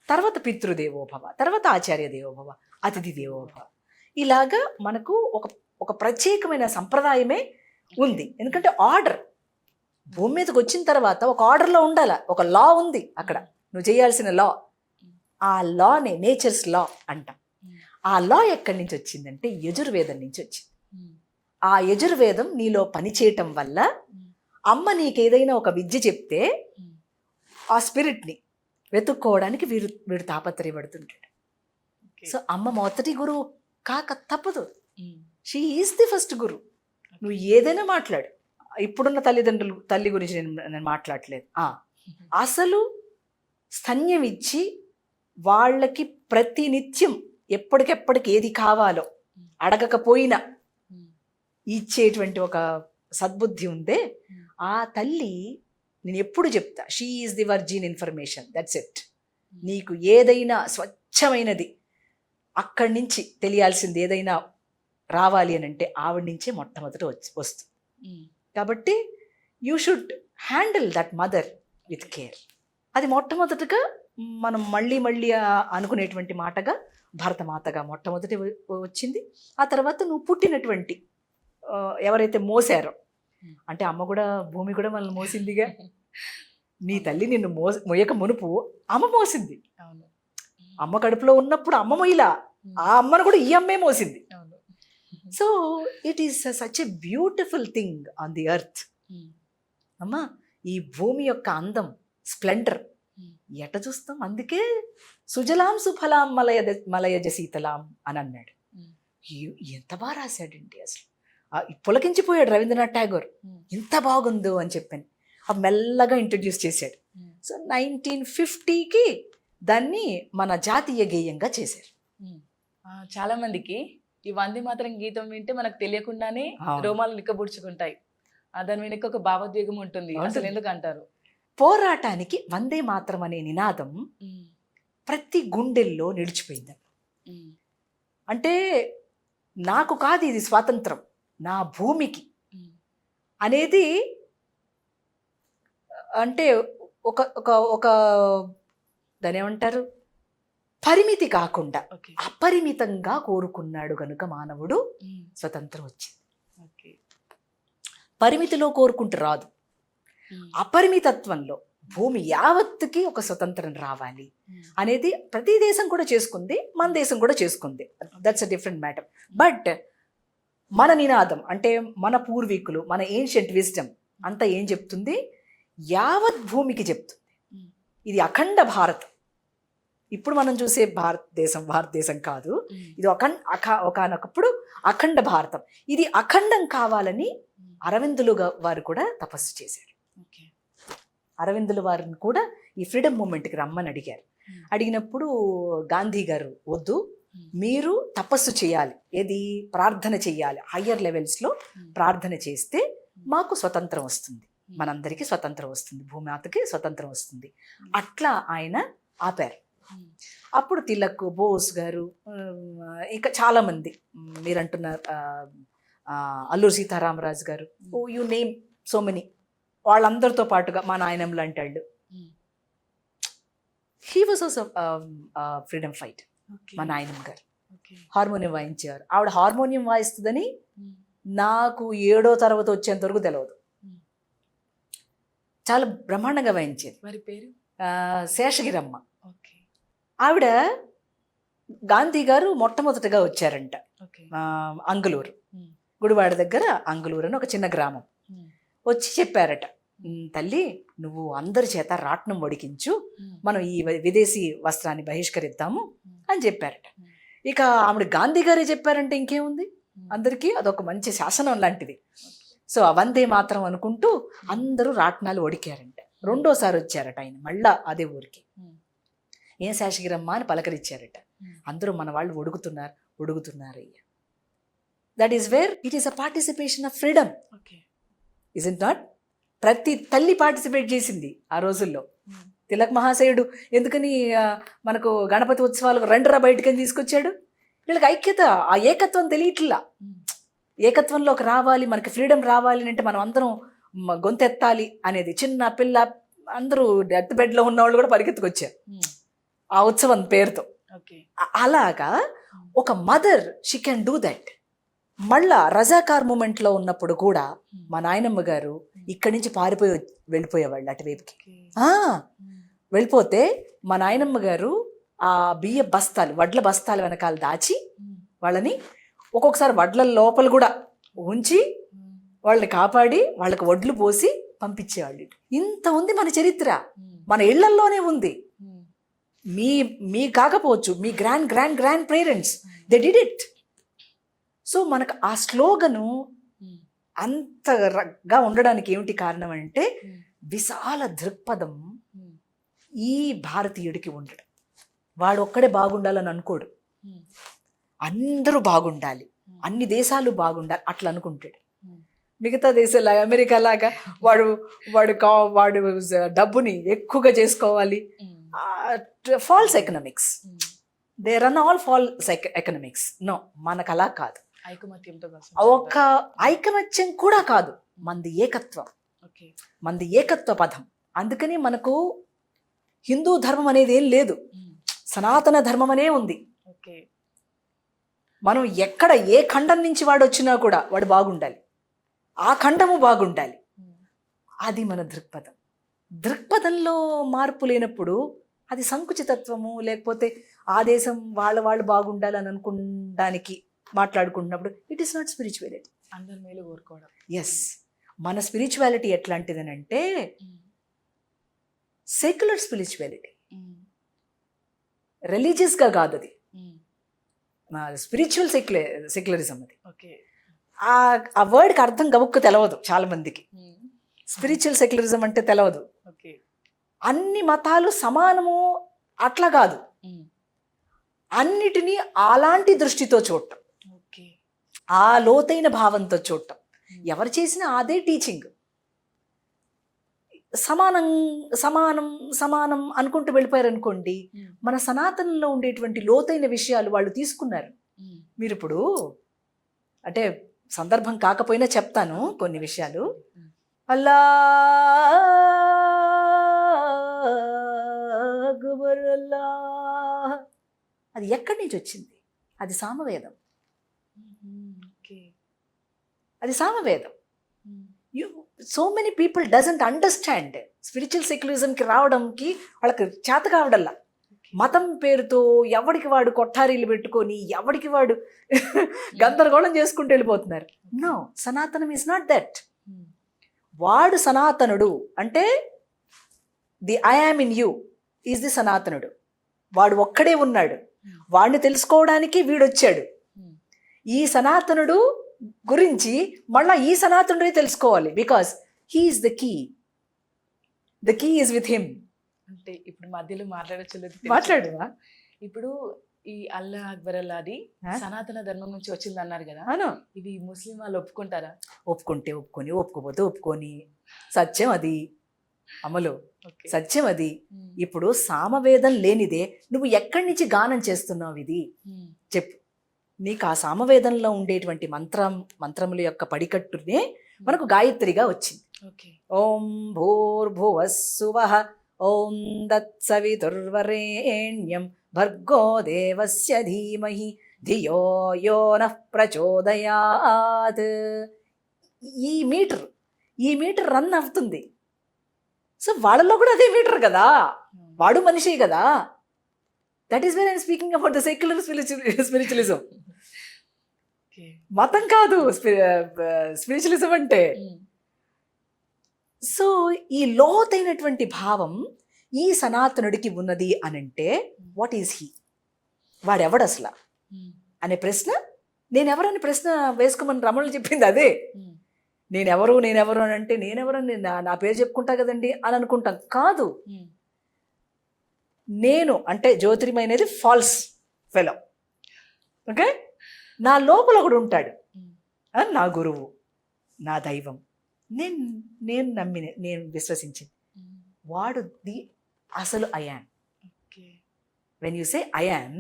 తర్వాత పితృదేవోభవ, తర్వాత ఆచార్య దేవోభవ, అతిథి దేవోభవ. ఇలాగా మనకు ఒక ప్రత్యేకమైన సంప్రదాయమే ఉంది. ఎందుకంటే ఆర్డర్, భూమి మీదకి వచ్చిన తర్వాత ఒక ఆర్డర్లో ఉండాలి, ఒక లా ఉంది అక్కడ. నువ్వు చేయాల్సిన లా. ఆ లానే నేచర్స్ లా అంటాం. ఆ లా ఎక్కడి నుంచి వచ్చిందంటే యజుర్వేదం నుంచి వచ్చింది. ఆ యజుర్వేదం నీలో పనిచేయటం వల్ల అమ్మ నీకేదైనా ఒక విద్య చెప్తే ఆ స్పిరిట్ని వెతుక్కోవడానికి వీడు తాపత్రయపడుతుంటాడు. సో అమ్మ మొదటి గురువు కాక తప్పదు. షీ ఈజ్ ది ఫస్ట్ గురు. నువ్వు ఏదైనా మాట్లాడు. ఇప్పుడున్న తల్లి గురించి నేను మాట్లాడలేదు. అసలు స్తన్యం ఇచ్చి వాళ్ళకి ప్రతినిత్యం ఎప్పటికెప్పటికి ఏది కావాలో అడగకపోయినా ఇచ్చేటువంటి ఒక సద్బుద్ధి ఉందే, ఆ తల్లి నేను ఎప్పుడు చెప్తా, she is the virgin information, that's it. నీకు ఏదైనా స్వచ్ఛమైనది అక్కడి నుంచి తెలియాల్సింది ఏదైనా రావాలి అని అంటే ఆవిడ నుంచే మొట్టమొదట వస్తుంది. కాబట్టి you should handle that mother with care. అది మొట్టమొదటిగా మనం మళ్ళీ అనుకునేటువంటి మాటగా భరతమాతగా మొట్టమొదటి వచ్చింది. ఆ తర్వాత నువ్వు పుట్టినటువంటి ఎవరైతే మోసారో, అంటే అమ్మ కూడా, భూమి కూడా మనల్ని మోసిందిగా. నీ తల్లి నిన్ను మొయ్యక మునుపు అమ్మ మోసింది. అమ్మ కడుపులో ఉన్నప్పుడు అమ్మ మొయ్యలా, ఆ అమ్మను కూడా ఈ అమ్మే మోసింది. So it is such a beautiful thing on the earth. అమ్మా, ఈ భూమి యొక్క అందం, స్ప్లెండర్ ఎట చూస్తాం. అందుకే సుజలాం సుఫలాం మలయజ శీతలాం అని అన్నాడు. ఎంత బాగా రాశాడండి అసలు. పులకించిపోయాడు రవీంద్రనాథ్ ఠాగూర్. ఎంత బాగుందో అని చెప్పాను. అవి మెల్లగా ఇంట్రడ్యూస్ చేశాడు. సో 1950కి దాన్ని మన జాతీయ గేయంగా చేశారు. చాలా మందికి ఈ వందే మాతరం గీతం వింటే మనకు తెలియకుండానే రోమాలు నిక్కబుడ్చుకుంటాయి. దాని వెనుక ఒక భావోద్వేగం ఉంటుంది. అసలు ఎందుకు అంటారు? పోరాటానికి వందే మాతరం అనే నినాదం ప్రతి గుండెల్లో నిలిచిపోయింది. అంటే నాకు కాదు ఇది స్వాతంత్రం, నా భూమికి అనేది. అంటే ఒక ఒక ఒక దాని ఏమంటారు, పరిమితి కాకుండా అపరిమితంగా కోరుకున్నాడు కనుక మానవుడు స్వతంత్రం వచ్చింది. పరిమితిలో కోరుకుంటూ రాదు, అపరిమితత్వంలో భూమి యావత్తుకి ఒక స్వతంత్రం రావాలి అనేది ప్రతి దేశం కూడా చేసుకుంది, మన దేశం కూడా చేసుకుంది. That's a different matter. But మన నినాదం అంటే మన పూర్వీకులు, మన ఏన్షియంట్ విజ్డమ్ అంతా ఏం చెప్తుంది? యావత్ భూమికి చెప్తుంది ఇది అఖండ భారతం. ఇప్పుడు మనం చూసే భారతదేశం కాదు, ఇది ఒకనొకప్పుడు అఖండ భారతం. ఇది అఖండం కావాలని అరవిందులు వారు కూడా తపస్సు చేశారు. అరవిందుల వారిని కూడా ఈ ఫ్రీడమ్ మూమెంట్కి రమ్మని అడిగారు. అడిగినప్పుడు గాంధీ గారు, వద్దు, మీరు తపస్సు చేయాలి, ఏది ప్రార్థన చెయ్యాలి, హయ్యర్ లెవెల్స్లో ప్రార్థన చేస్తే మాకు స్వతంత్రం వస్తుంది, మనందరికీ స్వతంత్రం వస్తుంది, భూమాతకి స్వతంత్రం వస్తుంది. అట్లా ఆయన ఆపారు. అప్పుడు తిలక్, బోస్ గారు, ఇంకా చాలామంది మీరంటున్నారు, అల్లూరి సీతారామరాజు గారు, యు నేమ్ సో మెనీ, వాళ్ళందరితో పాటుగా మా నాయనమ్మ లాంటి వాళ్ళు, he was also freedom fight. మా నాయనమ్మ గారు హార్మోనియం వాయించారు. ఆవిడ హార్మోనియం వాయిస్తుందని నాకు 7వ తరగతి వచ్చేంత వరకు తెలియదు. చాలా బ్రహ్మాండంగా వాయించేది. వారి పేరు శేషగిరమ్మ. ఆవిడ గాంధీ గారు మొట్టమొదటిగా వచ్చారంట అంగులూరు, గుడివాడ దగ్గర అంగులూరు అని ఒక చిన్న గ్రామం. వచ్చి చెప్పారట, తల్లి నువ్వు అందరి చేత రాట్నం వడికించు, మనం ఈ విదేశీ వస్త్రాన్ని బహిష్కరిద్దాము అని చెప్పారట. ఇక ఆవిడ గాంధీ గారే చెప్పారంటే ఇంకేముంది, అందరికీ అదొక మంచి శాసనం లాంటిది. సో వందే మాత్రం అనుకుంటూ అందరూ రాట్నాలు వడికారంట. 2వ సారి వచ్చారట ఆయన మళ్ళా అదే ఊరికి. ఏం శేషగిరమ్మ అని పలకరించారట. అందరూ మన వాళ్ళు ఒడుగుతున్నారు అయ్యా. That is where it is a participation of freedom, is it not? ప్రతి తల్లి పార్టిసిపేట్ చేసింది ఆ రోజుల్లో. తిలక్ మహాశయుడు ఎందుకని మనకు గణపతి ఉత్సవాలకు రండిరా బయటకని తీసుకొచ్చాడు? వీళ్ళకి ఐక్యత, ఆ ఏకత్వం తెలియట్లా. ఏకత్వంలోకి రావాలి, మనకి ఫ్రీడమ్ రావాలి అంటే మనం అందరం గొంతెత్తాలి అనేది. చిన్న పిల్ల అందరూ డెత్ బెడ్లో ఉన్న వాళ్ళు కూడా పరిగెత్తుకొచ్చారు ఆ ఉత్సవం పేరుతో. అలాగా ఒక mother she can do that. మళ్ళా రజాకార్ మూమెంట్లో ఉన్నప్పుడు కూడా మా నాయనమ్మ గారు ఇక్కడి నుంచి వెళ్ళిపోయేవాళ్ళు అటువైపుకి. వెళ్ళిపోతే మా నాయనమ్మ గారు ఆ బియ్య బస్తాలు వడ్ల బస్తాలు వెనకాల దాచి వాళ్ళని ఒక్కొక్కసారి వడ్ల లోపల కూడా ఉంచి వాళ్ళని కాపాడి వాళ్ళకి వడ్లు పోసి పంపించేవాళ్ళు. ఇంత ఉంది మన చరిత్ర, మన ఇళ్లల్లోనే ఉంది. మీ కాకపోవచ్చు, మీ grand grand grand parents they did it. So మనకు ఆ స్లోగను అంతగా ఉండడానికి ఏమిటి కారణం అంటే విశాల దృక్పథం ఈ భారతీయుడికి ఉండడం. వాడు ఒక్కడే బాగుండాలని అనుకోడు, అందరూ బాగుండాలి, అన్ని దేశాలు బాగుండాలి అట్లా అనుకుంటాడు. మిగతా దేశాలు అమెరికా లాగా వాడు వాడు వాడు డబ్బుని ఎక్కువగా చేసుకోవాలి, false economics, they run all false economics. No, మనకు అలా కాదు. ఒక ఐకమత్యం కూడా కాదు, మంది ఏకత్వం, మంది ఏకత్వ పదం. అందుకని మనకు హిందూ ధర్మం అనేది ఏం లేదు, సనాతన ధర్మం అనే ఉంది. మనం ఎక్కడ ఏ ఖండం నుంచి వాడు వచ్చినా కూడా వాడు బాగుండాలి, ఆ ఖండము బాగుండాలి. అది మన దృక్పథం. దృక్పథంలో మార్పు లేనప్పుడు అది సంకుచితత్వము, లేకపోతే ఆ దేశం వాళ్ళు బాగుండాలి అని అనుకోవడానికి మాట్లాడుకుంటున్నప్పుడు ఇట్ ఈస్ నాట్ స్పిరిచువాలిటీ. అందరి మేలు కోరుకోవడం. ఎస్, మన స్పిరిచువాలిటీ ఎట్లాంటిదనంటే సెక్యులర్ స్పిరిచువాలిటీ, రిలీజియస్గా కాదు అది, స్పిరిచువల్ సెక్యులరిజం అది. ఆ వర్డ్కి అర్థం గబుక్కు తెలవదు చాలా మందికి. స్పిరిచువల్ సెక్యులరిజం అంటే తెలవదు. అన్ని మతాలు సమానము అట్లా కాదు, అన్నిటినీ అలాంటి దృష్టితో చూడటం, ఆ లోతైన భావంతో చూడటం. ఎవరు చేసినా అదే టీచింగ్. సమానం సమానం సమానం అనుకుంటూ వెళ్ళిపోయారు అనుకోండి, మన సనాతనంలో ఉండేటువంటి లోతైన విషయాలు వాళ్ళు తీసుకున్నారు. మీరు ఇప్పుడు అంటే సందర్భం కాకపోయినా చెప్తాను కొన్ని విషయాలు. అల్లా అది ఎక్కడి నుంచి వచ్చింది? అది సామవేదం. అది సామవేదం. So many people doesn't understand. Spiritual సెక్యులరిజంకి రావడంకి వాళ్ళకి చేత కావడల్లా. మతం పేరుతో ఎవడికి వాడు కొఠారీలు పెట్టుకొని ఎవడికి వాడు గందరగోళం చేసుకుంటూ వెళ్ళిపోతున్నారు. నో, సనాతనం ఈజ్ నాట్ దట్. వాడు సనాతనుడు అంటే the I am in you is the సనాతనుడు. వాడు ఒక్కడే ఉన్నాడు, వాడిని తెలుసుకోవడానికి వీడొచ్చాడు. ఈ సనాతనుడు గురించి మళ్ళా ఈ సనాతనుడే తెలుసుకోవాలి, because he is the key. The key is with him. అంటే ఇప్పుడు మధ్యలో మాట్లాడువా? ఇప్పుడు ఈ అల్లా అక్బర్ అల్లాది సనాతన ధర్మం నుంచి వచ్చింది అన్నారు కదా, ఇది ముస్లిం వాళ్ళు ఒప్పుకుంటారా? ఒప్పుకుంటే ఒప్పుకొని, ఒప్పుకోపోతే ఒప్పుకొని. సత్యం అది, అమలు సత్యం అది. ఇప్పుడు సామవేదం లేనిదే నువ్వు ఎక్కడి నుంచి గానం చేస్తున్నావు? ఇది చెప్పు. నీకు ఆ సామవేదంలో ఉండేటువంటి మంత్రముల యొక్క పడికట్టునే మనకు గాయత్రిగా వచ్చింది. ఓం భూర్భువస్సువః ఓం దత్సవితుర్వరేణ్యం భర్గో దేవస్య ధీమహి ధియో యో నః ప్రచోదయాత్. ఈ మీటర్ రన్ అవుతుంది. సో వాళ్ళలో కూడా అదే మీటర్ కదా, వాడు మనిషి కదా. That is where I'm speaking about the secular spiritualism. మతం కాదు స్పిరిచువలిజం అంటే. సో ఈ లోతైనటువంటి భావం ఈ సనాతనుడికి ఉన్నది అనంటే వాట్ ఈజ్ హీ? వాడెవడు అసలు అనే ప్రశ్న, నేనెవరని ప్రశ్న వేసుకోమని రమణులు చెప్పింది అదే. నేనెవరు అని అంటే నేనెవరని నా పేరు చెప్పుకుంటా కదండి అని అనుకుంటాం. కాదు, నేను అంటే జ్యోతిర్మయనేది ఫాల్స్ ఫెలో. ఓకే, నా లోపల ఒకడు ఉంటాడు, నా గురువు, నా దైవం, నేను నమ్మిన, నేను విశ్వసించింది. వాడు ది అసలు అయాన్. వెన్ యూ సే అయాన్,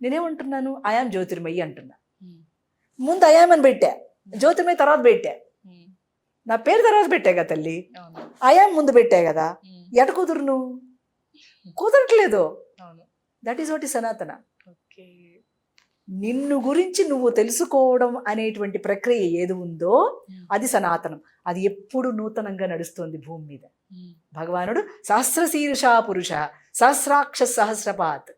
నేనేమంటున్నాను? అయాన్ జ్యోతిర్మయి అంటున్నా. ముందు అయాన్ అని పెట్టా, జ్యోతిర్మయి తర్వాత పెట్టా. నా పేరు తర్వాత పెట్టా కదా తల్లి, అయాన్ ముందు పెట్టా కదా. ఎట కుదురు నువ్వు? కుదరట్లేదు. దట్ ఈస్ వాట్ ఈ సనాతన. నిన్ను గురించి నువ్వు తెలుసుకోవడం అనేటువంటి ప్రక్రియ ఏది ఉందో అది సనాతనం. అది ఎప్పుడు నూతనంగా నడుస్తుంది భూమి మీద. భగవానుడు సహస్రశీర్షా పురుష సహస్రాక్ష సహస్రపాత్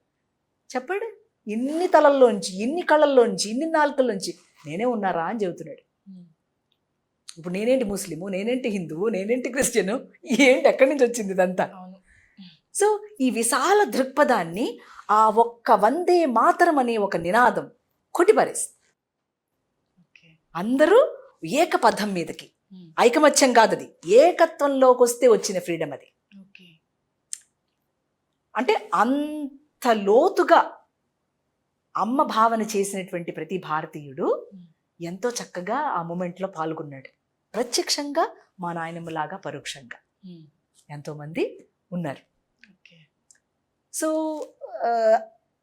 చెప్పాడు. ఇన్ని తలల్లోంచి, ఇన్ని కళ్ళల్లోంచి, ఇన్ని నాలుకల్లోంచి నేనే ఉన్నారా అని చెబుతున్నాడు. ఇప్పుడు నేనేంటి ముస్లిము, నేనేంటి హిందువు, నేనేంటి క్రిస్టియను, ఏంటి ఎక్కడి నుంచి వచ్చింది ఇదంతా? సో ఈ విశాల దృక్పథాన్ని ఆ ఒక్క వందే మాతరం అనే ఒక నినాదం కొట్టిపారేస్తుంది. అందరూ ఏకపథం మీదకి, ఐకమత్యం కాదు అది, ఏకత్వంలోకి వస్తే వచ్చిన ఫ్రీడమ్ అది. అంటే అంత లోతుగా అమ్మ భావన చేసినటువంటి ప్రతి భారతీయుడు ఎంతో చక్కగా ఆ మూమెంట్లో పాల్గొన్నాడు. ప్రత్యక్షంగా మా నాయనమ్మలాగా, పరోక్షంగా ఎంతోమంది ఉన్నారు. సో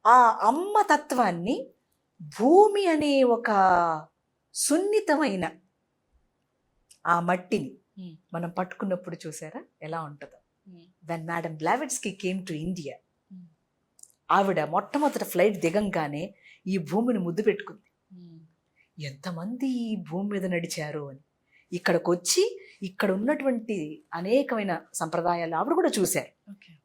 ఆ అమ్మ తత్వాన్ని భూమి అనే ఒక సున్నితమైన ఆ మట్టిని మనం పట్టుకున్నప్పుడు చూసారా ఎలా ఉంటుందో. When madam Blavatsky came to India, ఆవిడ మొట్టమొదటి ఫ్లైట్ దిగంగానే ఈ భూమిని ముద్దు పెట్టుకుంది. ఎంతమంది ఈ భూమి మీద నడిచారు అని. ఇక్కడికి వచ్చి ఇక్కడ ఉన్నటువంటి అనేకమైన సంప్రదాయాలు ఆవిడ కూడా చూశారు.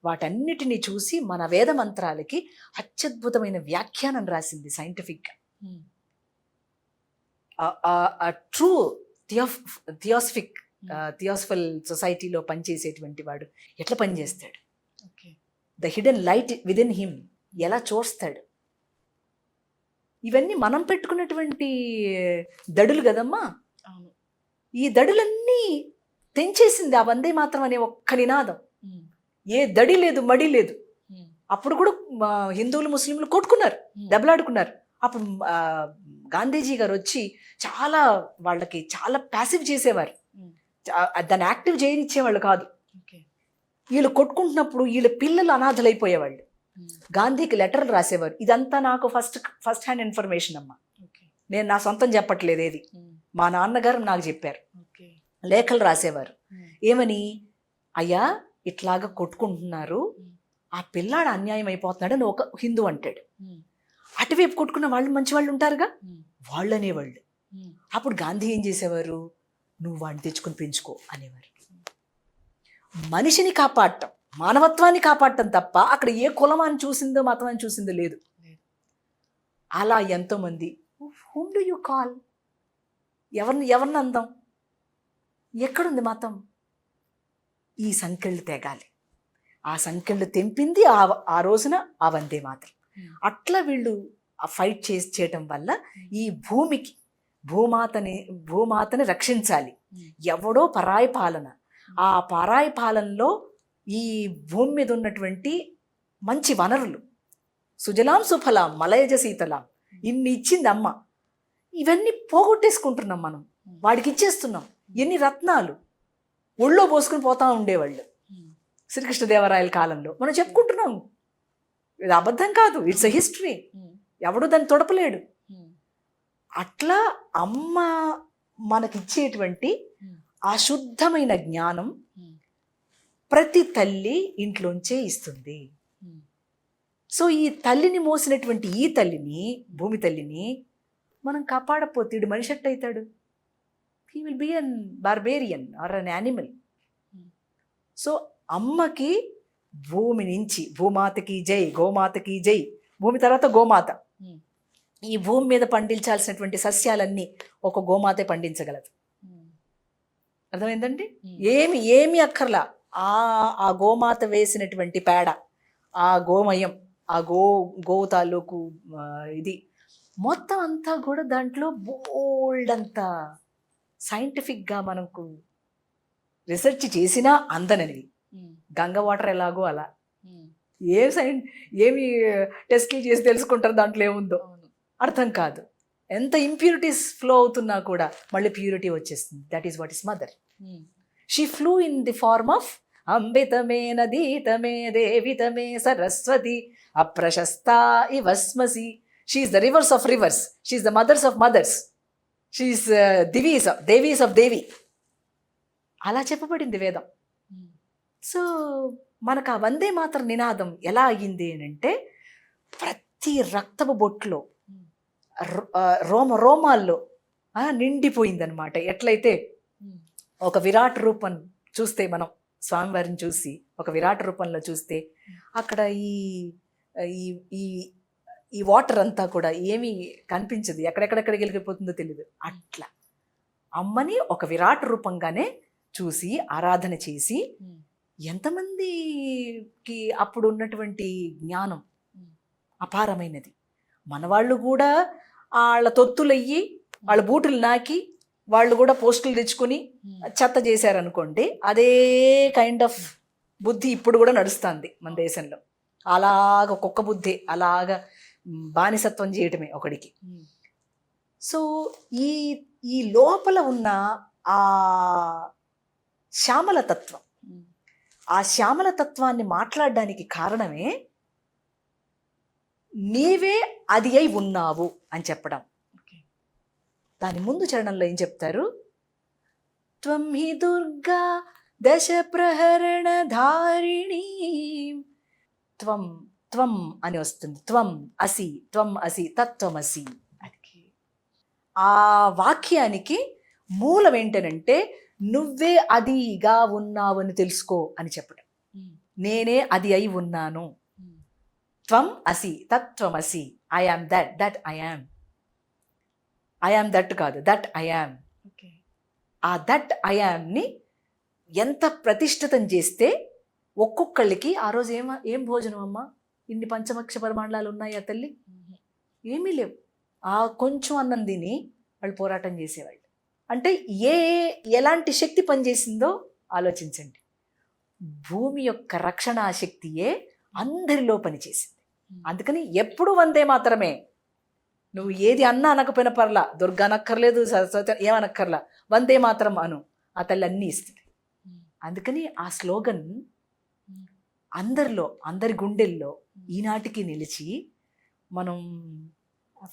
వాటన్నిటిని చూసి మన వేద మంత్రాలకి అత్యద్భుతమైన వ్యాఖ్యానం రాసింది సైంటిఫిక్గా. ట్రూ థియోసఫిల్ సొసైటీలో పనిచేసేటువంటి వాడు ఎట్లా పనిచేస్తాడు, the hidden light within him ఎలా చూస్తాడు, ఇవన్నీ మనం పెట్టుకున్నటువంటి దడులు కదమ్మా. ఈ దడులన్నీ తెంచేసింది ఆ వందే మాత్రం అనే ఒక్క నినాదం. ఏ దడి లేదు, మడి లేదు. అప్పుడు కూడా హిందువులు ముస్లింలు కొట్టుకున్నారు, దెబ్బలాడుకున్నారు. అప్పుడు గాంధీజీ గారు వచ్చి చాలా వాళ్ళకి చాలా ప్యాసివ్ చేసేవారు, దాన్ని యాక్టివ్ చేయనిచ్చేవాళ్ళు కాదు. వీళ్ళు కొట్టుకుంటున్నప్పుడు వీళ్ళ పిల్లలు అనాథలైపోయేవాళ్ళు. గాంధీకి లెటర్లు రాసేవారు. ఇదంతా నాకు ఫస్ట్ హ్యాండ్ ఇన్ఫర్మేషన్ అమ్మా, నేను నా సొంతం చెప్పట్లేదు, ఏది మా నాన్నగారు నాకు చెప్పారు. లేఖలు రాసేవారు. ఏమని, అయ్యా ఇట్లాగా కొట్టుకుంటున్నారు, ఆ పిల్లాడు అన్యాయం అయిపోతున్నాడు అని ఒక హిందూ అంటాడు. అటువైపు కొట్టుకున్న వాళ్ళు మంచి వాళ్ళు ఉంటారుగా, వాళ్ళు అనేవాళ్ళు. అప్పుడు గాంధీ ఏం చేసేవారు, నువ్వు వాడిని తెచ్చుకొని పెంచుకో అనేవారు. మనిషిని కాపాడటం, మానవత్వాన్ని కాపాడటం తప్ప అక్కడ ఏ కులమాన్ని చూసిందో మతమాన్ని చూసిందో లేదు. అలా ఎంతోమంది హూమ్ డు యూ కాల్, ఎవరిని అందాం, ఎక్కడుంది మతం? ఈ సంఖ్యలు తెగాలి. ఆ సంఖ్యలు తెంపింది ఆ రోజున ఆ వందే మాత్రం. అట్లా వీళ్ళు ఫైట్ చేయటం వల్ల ఈ భూమికి భూమాతని రక్షించాలి. ఎవడో పరాయి పాలన, ఆ పరాయి పాలనలో ఈ భూమి మీద ఉన్నటువంటి మంచి వనరులు, సుజలాం సుఫలాం మలయజ శీతలాం, ఇన్ని ఇచ్చింది అమ్మ. ఇవన్నీ పోగొట్టేసుకుంటున్నాం మనం, వాడికి ఇచ్చేస్తున్నాం. ఎన్ని రత్నాలు ఒళ్ళో పోసుకుని పోతా ఉండేవాళ్ళు శ్రీకృష్ణదేవరాయల కాలంలో. మనం చెప్పుకుంటున్నాం, ఇది అబద్ధం కాదు, ఇట్స్ ఎ హిస్టరీ, ఎవడు దాన్ని తొడపలేడు. అట్లా అమ్మ మనకిచ్చేటువంటి ఆ శుద్ధమైన జ్ఞానం ప్రతి తల్లి ఇంట్లోంచే ఇస్తుంది. సో ఈ తల్లిని మోసినటువంటి ఈ తల్లిని, భూమి తల్లిని మనం కాపాడపోతే ఇడు మనిషి ఎట్టయితాడు? He will be an barbarian or an animal. So అమ్మకి భూమి నుంచి, భూమాతకి జై, గోమాతకి జై, భూమి తర్వాత గోమాత. ఈ భూమి మీద పండించాల్సినటువంటి సస్యాలన్నీ ఒక గోమాతే పండించగలదు. అర్థమైందండి? ఏమి అక్కర్లా. ఆ గోమాత వేసినటువంటి పేడ, ఆ గోమయం, ఆ గోవు తాలూకు ఇది మొత్తం అంతా కూడా దాంట్లో బోల్డ్ అంతా సైంటిఫిక్గా మనకు రీసెర్చ్ చేసినా అందనవి. గంగ వాటర్ ఎలాగో అలా ఏమి టెస్టులు చేసి తెలుసుకుంటారు దాంట్లో ఏముందో అర్థం కాదు. ఎంత ఇంప్యూరిటీస్ ఫ్లో అవుతున్నా కూడా మళ్ళీ ప్యూరిటీ వచ్చేస్తుంది. That is what is mother. She flew in the form of అంబితమే నదీతమే దేవితమే సరస్వతి అప్రశస్తా ఇవస్మసి. She is the rivers of rivers, she is the mothers of mothers, she is దేవీస్ ఆఫ్ దేవి. అలా చెప్పబడింది వేదం. సో మనకు ఆ వందే మాత్రం నినాదం ఎలా అయ్యింది అని అంటే, ప్రతి రక్తపు బొట్లో రోమాల్లో నిండిపోయిందనమాట. ఎట్లయితే ఒక విరాట్ రూపం చూస్తే మనం స్వామివారిని చూసి ఒక విరాట్ రూపంలో చూస్తే అక్కడ ఈ ఈ ఈ వాటర్ అంతా కూడా ఏమీ కనిపించదు, ఎక్కడెక్కడెక్కడికి వెళ్ళిపోతుందో తెలియదు. అట్లా అమ్మని ఒక విరాట్ రూపంగానే చూసి ఆరాధన చేసి ఎంతమందికి అప్పుడు ఉన్నటువంటి జ్ఞానం అపారమైనది. మనవాళ్ళు కూడా వాళ్ళ తొత్తులయ్యి వాళ్ళ బూటులు నాకి వాళ్ళు కూడా పోస్టులు తెచ్చుకొని చెత్త చేశారనుకోండి, అదే కైండ్ ఆఫ్ బుద్ధి ఇప్పుడు కూడా నడుస్తుంది మన దేశంలో. అలాగ కుక్క బుద్ధి, అలాగ బానిసత్వం చేయటమే ఒకడికి. సో ఈ లోపల ఉన్న ఆ శ్యామలతత్వం, ఆ శ్యామలతత్వాన్ని మాట్లాడడానికి కారణమే నీవే అది అయి ఉన్నావు అని చెప్పడం. దాని ముందు చరణంలో ఏం చెప్తారు? త్వం హి దుర్గా దశ ప్రహరణ ధారిణి. త్వం త్వం అని వస్తుంది. త్వం అసి తత్వమసి. ఆ వాక్యానికి మూలం ఏంటనంటే నువ్వే అదిగా ఉన్నావు అని తెలుసుకో అని చెప్పడం. నేనే అది అయి ఉన్నాను. త్వం అసి తత్వమసి. I am that I am. I am that కాదు, దట్ ఐ యామ్. ఆ దట్ ఐ యామ్ని ఎంత ప్రతిష్ఠితం చేస్తే ఒక్కొక్కళ్ళకి ఆ రోజు ఏం భోజనం అమ్మా, ఇన్ని పంచమక్ష పరిమాణాలు ఉన్నాయా తల్లి? ఏమీ లేవు. ఆ కొంచెం అన్నం తిని వాళ్ళు పోరాటం చేసేవాళ్ళు. అంటే ఎలాంటి శక్తి పనిచేసిందో ఆలోచించండి. భూమి యొక్క రక్షణ శక్తియే అందరిలో పనిచేసింది. అందుకని ఎప్పుడు వందే మాత్రమే. నువ్వు ఏది అన్నా అనకపోయిన పర్లా, దుర్గా అనక్కర్లేదు, సరస్వతి ఏమనక్కర్లా, వందే మాత్రం అను, ఆ తల్లి అన్నీ ఇస్తుంది. అందుకని ఆ స్లోగన్ అందరి గుండెల్లో ఈనాటికి నిలిచి మనం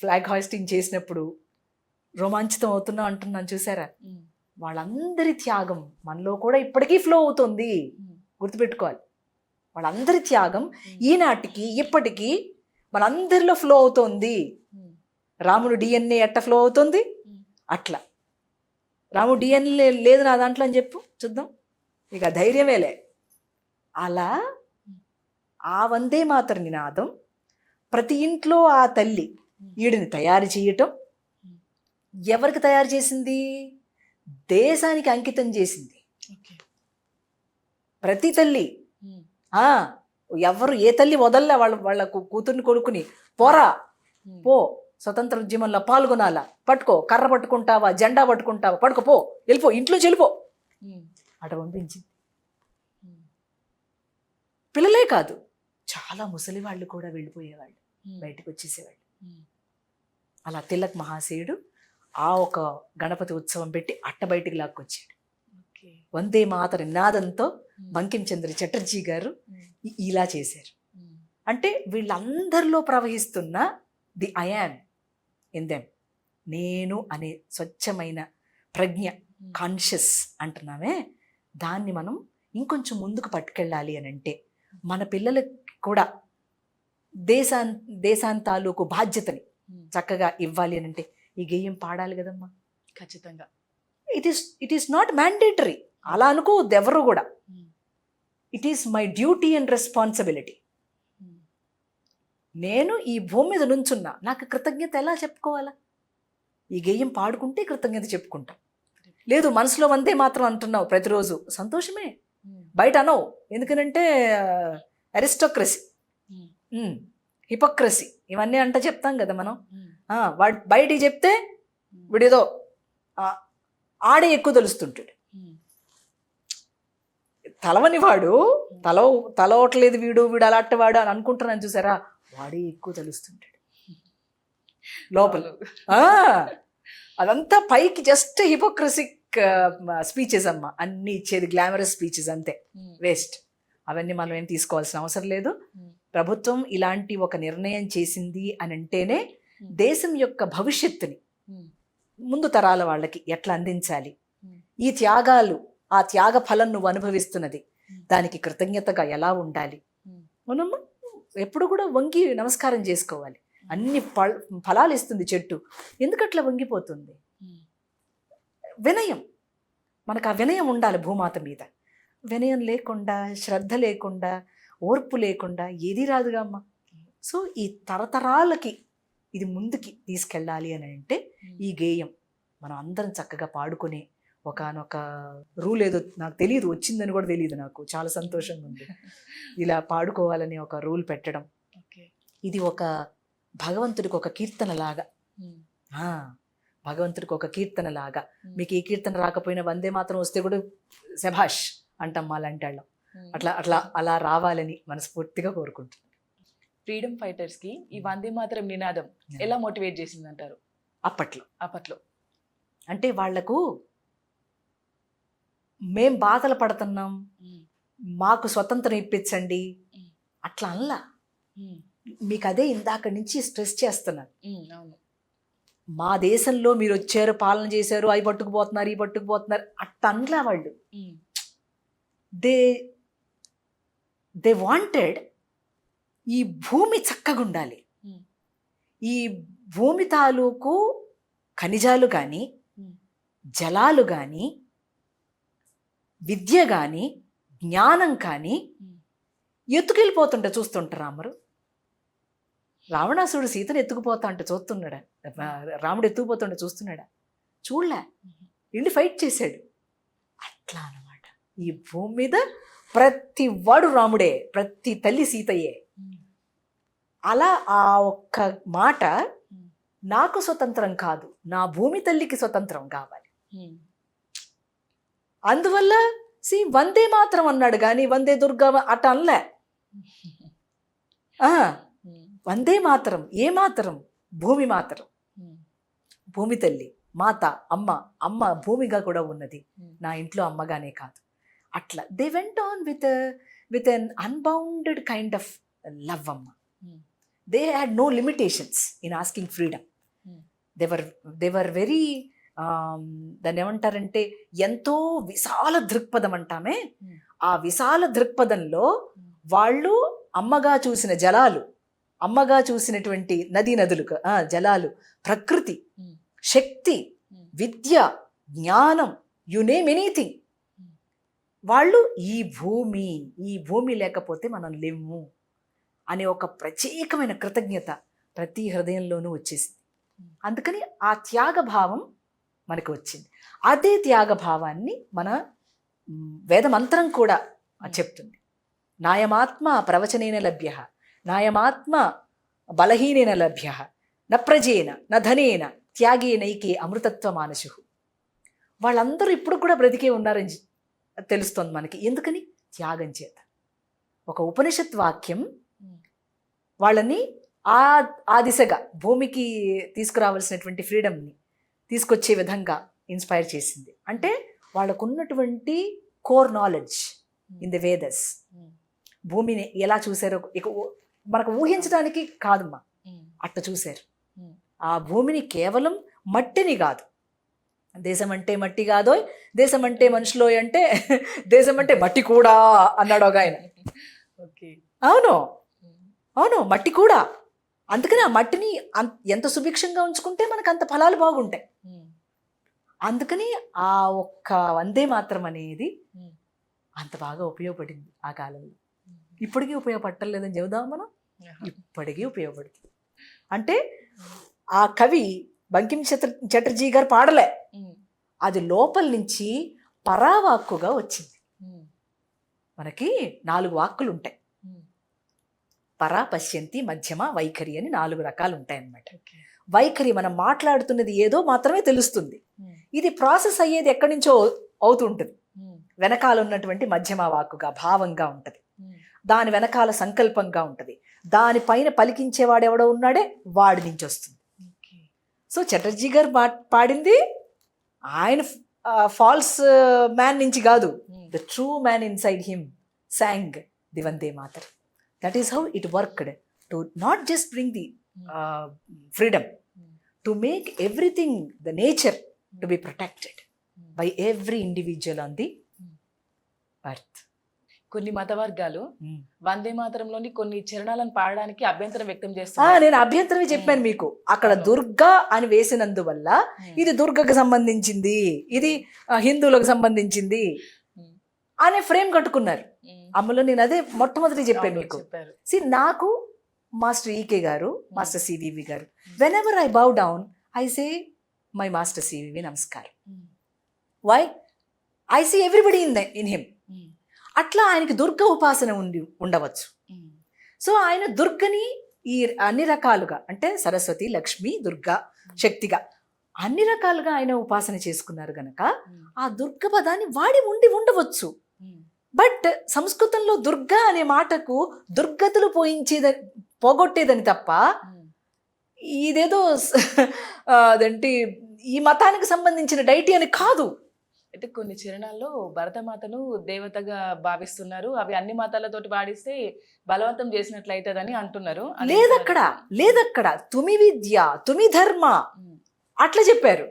ఫ్లాగ్ హాయిస్టింగ్ చేసినప్పుడు రోమాంచితం అవుతున్నా అంటున్నాను చూసారా? వాళ్ళందరి త్యాగం మనలో కూడా ఇప్పటికీ ఫ్లో అవుతుంది. గుర్తుపెట్టుకోవాలి, వాళ్ళందరి త్యాగం ఈనాటికి ఇప్పటికీ మనందరిలో ఫ్లో అవుతోంది. రాముడు డిఎన్ఏ ఎట్ట ఫ్లో అవుతుంది అట్లా. రాముడు డిఎన్ఏ లేదు నా దాంట్లో అని చెప్పు చూద్దాం, ఇక ధైర్యమేలే. అలా ఆ వందే మాతర నినాదం ప్రతి ఇంట్లో ఆ తల్లి ఈడిని తయారు చేయటం. ఎవరికి తయారు చేసింది? దేశానికి అంకితం చేసింది ప్రతి తల్లి. ఎవరు ఏ తల్లి వదల్లా వాళ్ళ కూతుర్ని కొడుకుని పోరా పో, స్వతంత్ర ఉద్యమంలో పాల్గొనాలా, పట్టుకో, కర్ర పట్టుకుంటావా, జెండా పట్టుకుంటావా, పట్టుకోపో, వెళ్ళిపో, ఇంట్లో చెల్లిపో అట పంపించింది. పిల్లలే కాదు, చాలా ముసలి వాళ్ళు కూడా వెళ్ళిపోయేవాళ్ళు, బయటకు వచ్చేసేవాళ్ళు. అలా తిలక్ మహాశయుడు ఆ ఒక గణపతి ఉత్సవం పెట్టి అట్ట బయటికి లాక్కొచ్చాడు. వందే మాతర నినాదంతో బంకిం చంద్ర చటర్జీ గారు ఇలా చేశారు. అంటే వీళ్ళందరిలో ప్రవహిస్తున్న the I am in them, నేను అనే స్వచ్ఛమైన ప్రజ్ఞ, కాన్షియస్ అంటున్నామే, దాన్ని మనం ఇంకొంచెం ముందుకు పట్టుకెళ్ళాలి అని అంటే మన పిల్లలకి కూడా దేశాంతాలకు బాధ్యతని చక్కగా ఇవ్వాలి అని అంటే ఈ గేయం పాడాలి కదమ్మా. ఖచ్చితంగా ఇట్ ఈస్ నాట్ మ్యాండేటరీ, అలా అనుకోవద్దు ఎవరు కూడా. It is my duty and responsibility. నేను ఈ భూమి మీద నుంచున్నా, నాకు కృతజ్ఞత ఎలా చెప్పుకోవాలా? ఈ గేయం పాడుకుంటే కృతజ్ఞత చెప్పుకుంటాం. లేదు మనసులో వందే మాత్రం అంటున్నావు ప్రతిరోజు, సంతోషమే, బయట అనవు. ఎందుకనంటే అరిస్టోక్రసీ, హిపోక్రసీ ఇవన్నీ అంట చెప్తాం కదా మనం. వాడు బయటికి చెప్తే వీడేదో ఆడే ఎక్కువ తెలుస్తుంటాడు. తలవని వాడు తలవట్లేదు వీడు అలాంటివాడు అని అనుకుంటున్నాను చూసారా, వాడే ఎక్కువ తెలుస్తుంటాడు లోపల. అదంతా పైకి జస్ట్ హిపోక్రసిక్ స్పీచెస్ అమ్మ, అన్ని ఇచ్చేది గ్లామరస్ స్పీచెస్ అంతే, వేస్ట్. అవన్నీ మనం ఏం తీసుకోవాల్సిన అవసరం లేదు. ప్రభుత్వం ఇలాంటి ఒక నిర్ణయం చేసింది అని అంటేనే దేశం యొక్క భవిష్యత్తుని ముందు తరాల వాళ్ళకి ఎట్లా అందించాలి, ఈ త్యాగాలు, ఆ త్యాగ ఫలం నువ్వు అనుభవిస్తున్నది, దానికి కృతజ్ఞతగా ఎలా ఉండాలి, మనం ఎప్పుడు కూడా వంగి నమస్కారం చేసుకోవాలి. అన్ని ఫలాలు ఇస్తుంది చెట్టు. ఎందుకట్లా వంగిపోతుంది? వినయం. మనకు ఆ వినయం ఉండాలి భూమాత మీద. వినయం లేకుండా, శ్రద్ధ లేకుండా, ఓర్పు లేకుండా ఏది రాదుగా అమ్మ. సో ఈ తరతరాలకి ఇది ముందుకి తీసుకెళ్ళాలి అని అంటే ఈ గేయం మనం అందరం చక్కగా పాడుకునే ఒకనొక రూల్ ఏదో నాకు తెలియదు, వచ్చిందని కూడా తెలియదు నాకు. చాలా సంతోషంగా ఉంది ఇలా పాడుకోవాలని ఒక రూల్ పెట్టడం. ఇది ఒక భగవంతుడికి ఒక కీర్తన లాగా, భగవంతుడికి ఒక కీర్తన లాగా. మీకు ఈ కీర్తన రాకపోయినా వందే మాత్రం వస్తే కూడా శభాష్ అంటాం మాలాంటి వాళ్ళం. అట్లా అట్లా అలా రావాలని మనస్ఫూర్తిగా కోరుకుంటున్నాను. ఫ్రీడమ్ ఫైటర్స్ కి ఈ వందే మాత్రం నినాదం ఎలా మోటివేట్ చేసింది అంటారు? అప్పట్లో అంటే వాళ్లకు మేం బాధలు పడుతున్నాం, మాకు స్వతంత్రం ఇప్పించండి అట్లా అనలా. మీకు అదే ఇందాక నుంచి స్ట్రెస్ చేస్తున్నాను. మా దేశంలో మీరు వచ్చారు, పాలన చేశారు, అవి పట్టుకుపోతున్నారు, ఈ పట్టుకుపోతున్నారు అట్లా అనలా వాళ్ళు. దే వాంటెడ్ ఈ భూమి చక్కగా ఉండాలి. ఈ భూమి తాలూకు ఖనిజాలు కానీ, జలాలు కానీ, విద్య కానీ, జ్ఞానం కానీ ఎత్తుకెళ్ళిపోతుంటే చూస్తుంటారు రాముడు. రావణాసుడు సీతను ఎత్తుకుపోతా అంటే చూస్తున్నాడా? రాముడు ఎత్తుకుపోతుంటే చూస్తున్నాడా? చూడలే, వెళ్ళి ఫైట్ చేశాడు. అట్లా అన్నమాట. ఈ భూమి మీద ప్రతి వాడు రాముడే, ప్రతి తల్లి సీతయ్యే. అలా ఆ ఒక్క మాట, నాకు స్వతంత్రం కాదు, నా భూమి తల్లికి స్వతంత్రం కావాలి. అందువల్ల వందే మాత్రం అన్నాడు కానీ వందే దుర్గా అట అనలే. వందే మాత్రం. ఏ మాత్రం? భూమి మాత్రం. భూమి తల్లి, మాత, అమ్మ భూమిగా కూడా ఉన్నది, నా ఇంట్లో అమ్మగానే కాదు. అట్లా they went on with an unbounded kind of love అమ్మ. They had no limitations in asking freedom. They were very దాన్ని ఏమంటారంటే ఎంతో విశాల దృక్పథం అంటామే. ఆ విశాల దృక్పథంలో వాళ్ళు అమ్మగా చూసిన జలాలు, అమ్మగా చూసినటువంటి నదులు, జలాలు, ప్రకృతి, శక్తి, విద్య, జ్ఞానం, యు నేమ్ ఎనీథింగ్. వాళ్ళు ఈ భూమి లేకపోతే మనం లేము అనే ఒక ప్రత్యేకమైన కృతజ్ఞత ప్రతి హృదయంలోనూ వచ్చేసింది. అందుకని ఆ త్యాగభావం మనకు వచ్చింది. అదే త్యాగభావాన్ని మన వేదమంత్రం కూడా చెప్తుంది. నాయమాత్మ ప్రవచనేన లభ్య, నాయమాత్మ బలహీనేన లభ్య, న ప్రజేన న ధనేన త్యాగేనైకే అమృతత్వ మానసు. వాళ్ళందరూ ఇప్పుడు కూడా బ్రతికే ఉన్నారని తెలుస్తుంది మనకి. ఎందుకని? త్యాగం చేత. ఒక ఉపనిషత్ వాక్యం వాళ్ళని ఆ దిశగా భూమికి తీసుకురావాల్సినటువంటి ఫ్రీడమ్ని తీసుకొచ్చే విధంగా ఇన్స్పైర్ చేసింది. అంటే వాళ్ళకున్నటువంటి core knowledge in the Vedas. భూమిని ఎలా చూశారో ఇక మనకు ఊహించడానికి కాదమ్మా, అట్లా చూశారు. ఆ భూమిని కేవలం మట్టిని కాదు, దేశం అంటే మట్టి కాదో, దేశం అంటే మనుషులో అంటే దేశం అంటే మట్టి కూడా అన్నాడు ఒక ఆయన. అవును మట్టి కూడా. అందుకని ఆ మట్టిని ఎంత సుభిక్షంగా ఉంచుకుంటే మనకు అంత ఫలాలు బాగుంటాయి. అందుకని ఆ ఒక్క వందే మాత్రం అనేది అంత బాగా ఉపయోగపడింది ఆ కాలంలో. ఇప్పటికీ ఉపయోగపడలేదని చెబుదాం మనం, ఇప్పటికీ ఉపయోగపడుతుంది. అంటే ఆ కవి బంకిం చటర్జీ గారు పాడలే, అది లోపల నుంచి పరావాక్కుగా వచ్చింది. మనకి 4 వాక్కులు ఉంటాయి. పరా, పశ్యంతి, మధ్యమ, వైఖరి అని 4 రకాలు ఉంటాయి అన్నమాట. వైఖరి మనం మాట్లాడుతున్నది ఏదో మాత్రమే తెలుస్తుంది. ఇది ప్రాసెస్ అయ్యేది ఎక్కడి నుంచో అవుతుంటుంది. వెనకాల ఉన్నటువంటి మధ్యమ వాక్కుగా భావంగా ఉంటుంది, దాని వెనకాల సంకల్పంగా ఉంటుంది, దానిపైన పలికించేవాడు ఎవడో ఉన్నాడే వాడి నుంచి వస్తుంది. సో చటర్జీ గారు పాడింది ఆయన ఫాల్స్ మ్యాన్ నుంచి కాదు, the true man inside him sang the Vande Mataram. That is how it worked, to not just bring the freedom, to make everything, the nature, to be protected by every individual on the earth. కొన్ని మత వర్గాలు వందే మాతరంలోని కొన్ని చరణాలను పాడడానికి అభ్యంతరం వ్యక్తం చేస్తున్నారు. నేను అభ్యంతరమే చెప్పాను మీకు. అక్కడ దుర్గా అని వేసినందువల్ల ఇది దుర్గకు సంబంధించింది, ఇది హిందువులకు సంబంధించింది అనే ఫ్రేమ్ కట్టుకున్నారు. అమ్మలో నేను అదే మొట్టమొదటి చెప్పాను మీకు. నాకు మాస్టర్ ఈకే గారు, మాస్టర్ సివివి గారు, whenever I bow down I say my master CVV నమస్కారం. Why? I see everybody in him. అట్లా ఆయనకి దుర్గ ఉపాసన ఉండవచ్చు. సో ఆయన దుర్గని ఈ అన్ని రకాలుగా, అంటే సరస్వతి, లక్ష్మి, దుర్గా, శక్తిగా అన్ని రకాలుగా ఆయన ఉపాసన చేసుకున్నారు గనక ఆ దుర్గ పదాన్ని వాడి ఉండవచ్చు. బట్ సంస్కృతంలో దుర్గా అనే మాటకు దుర్గతులు పోగొట్టేదని తప్ప ఇదేదో అదేంటి ఈ మతానికి సంబంధించిన డైటీ అని కాదు. అయితే కొన్ని చరణాల్లో భరతమాతను దేవతగా భావిస్తున్నారు, అవి అన్ని మతాలతోటి పాడిస్తే బలవంతం చేసినట్లయితదని అంటున్నారు. లేదక్కడ తుమి విద్య, తుమి ధర్మ అట్లా చెప్పారు.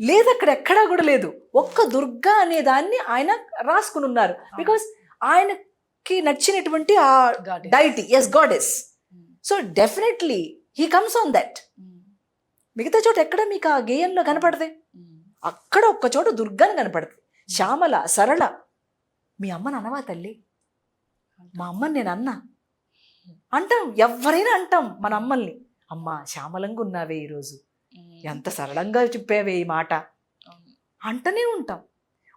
లేదక్కడ ఎక్కడా కూడా లేదు. ఒక్క దుర్గా అనే దాన్ని ఆయన రాసుకుని ఉన్నారు. బికాస్ ఆయనకి నచ్చినటువంటి ఆ deity, as goddess. So definitely he comes on that. మిగతా చోట ఎక్కడ మీకు ఆ గేయంలో కనపడదే. అక్కడ ఒక్క చోట దుర్గాని కనపడుతుంది. శ్యామల, సరళ. మీ అమ్మని అనవా తల్లి? మా అమ్మని నేను అన్నా అంటాం. ఎవరైనా అంటాం మన అమ్మల్ని, అమ్మ శ్యామలంగా ఉన్నావే ఈరోజు, ఎంత సరళంగా చెప్పావే ఈ మాట అంటనే ఉంటాం.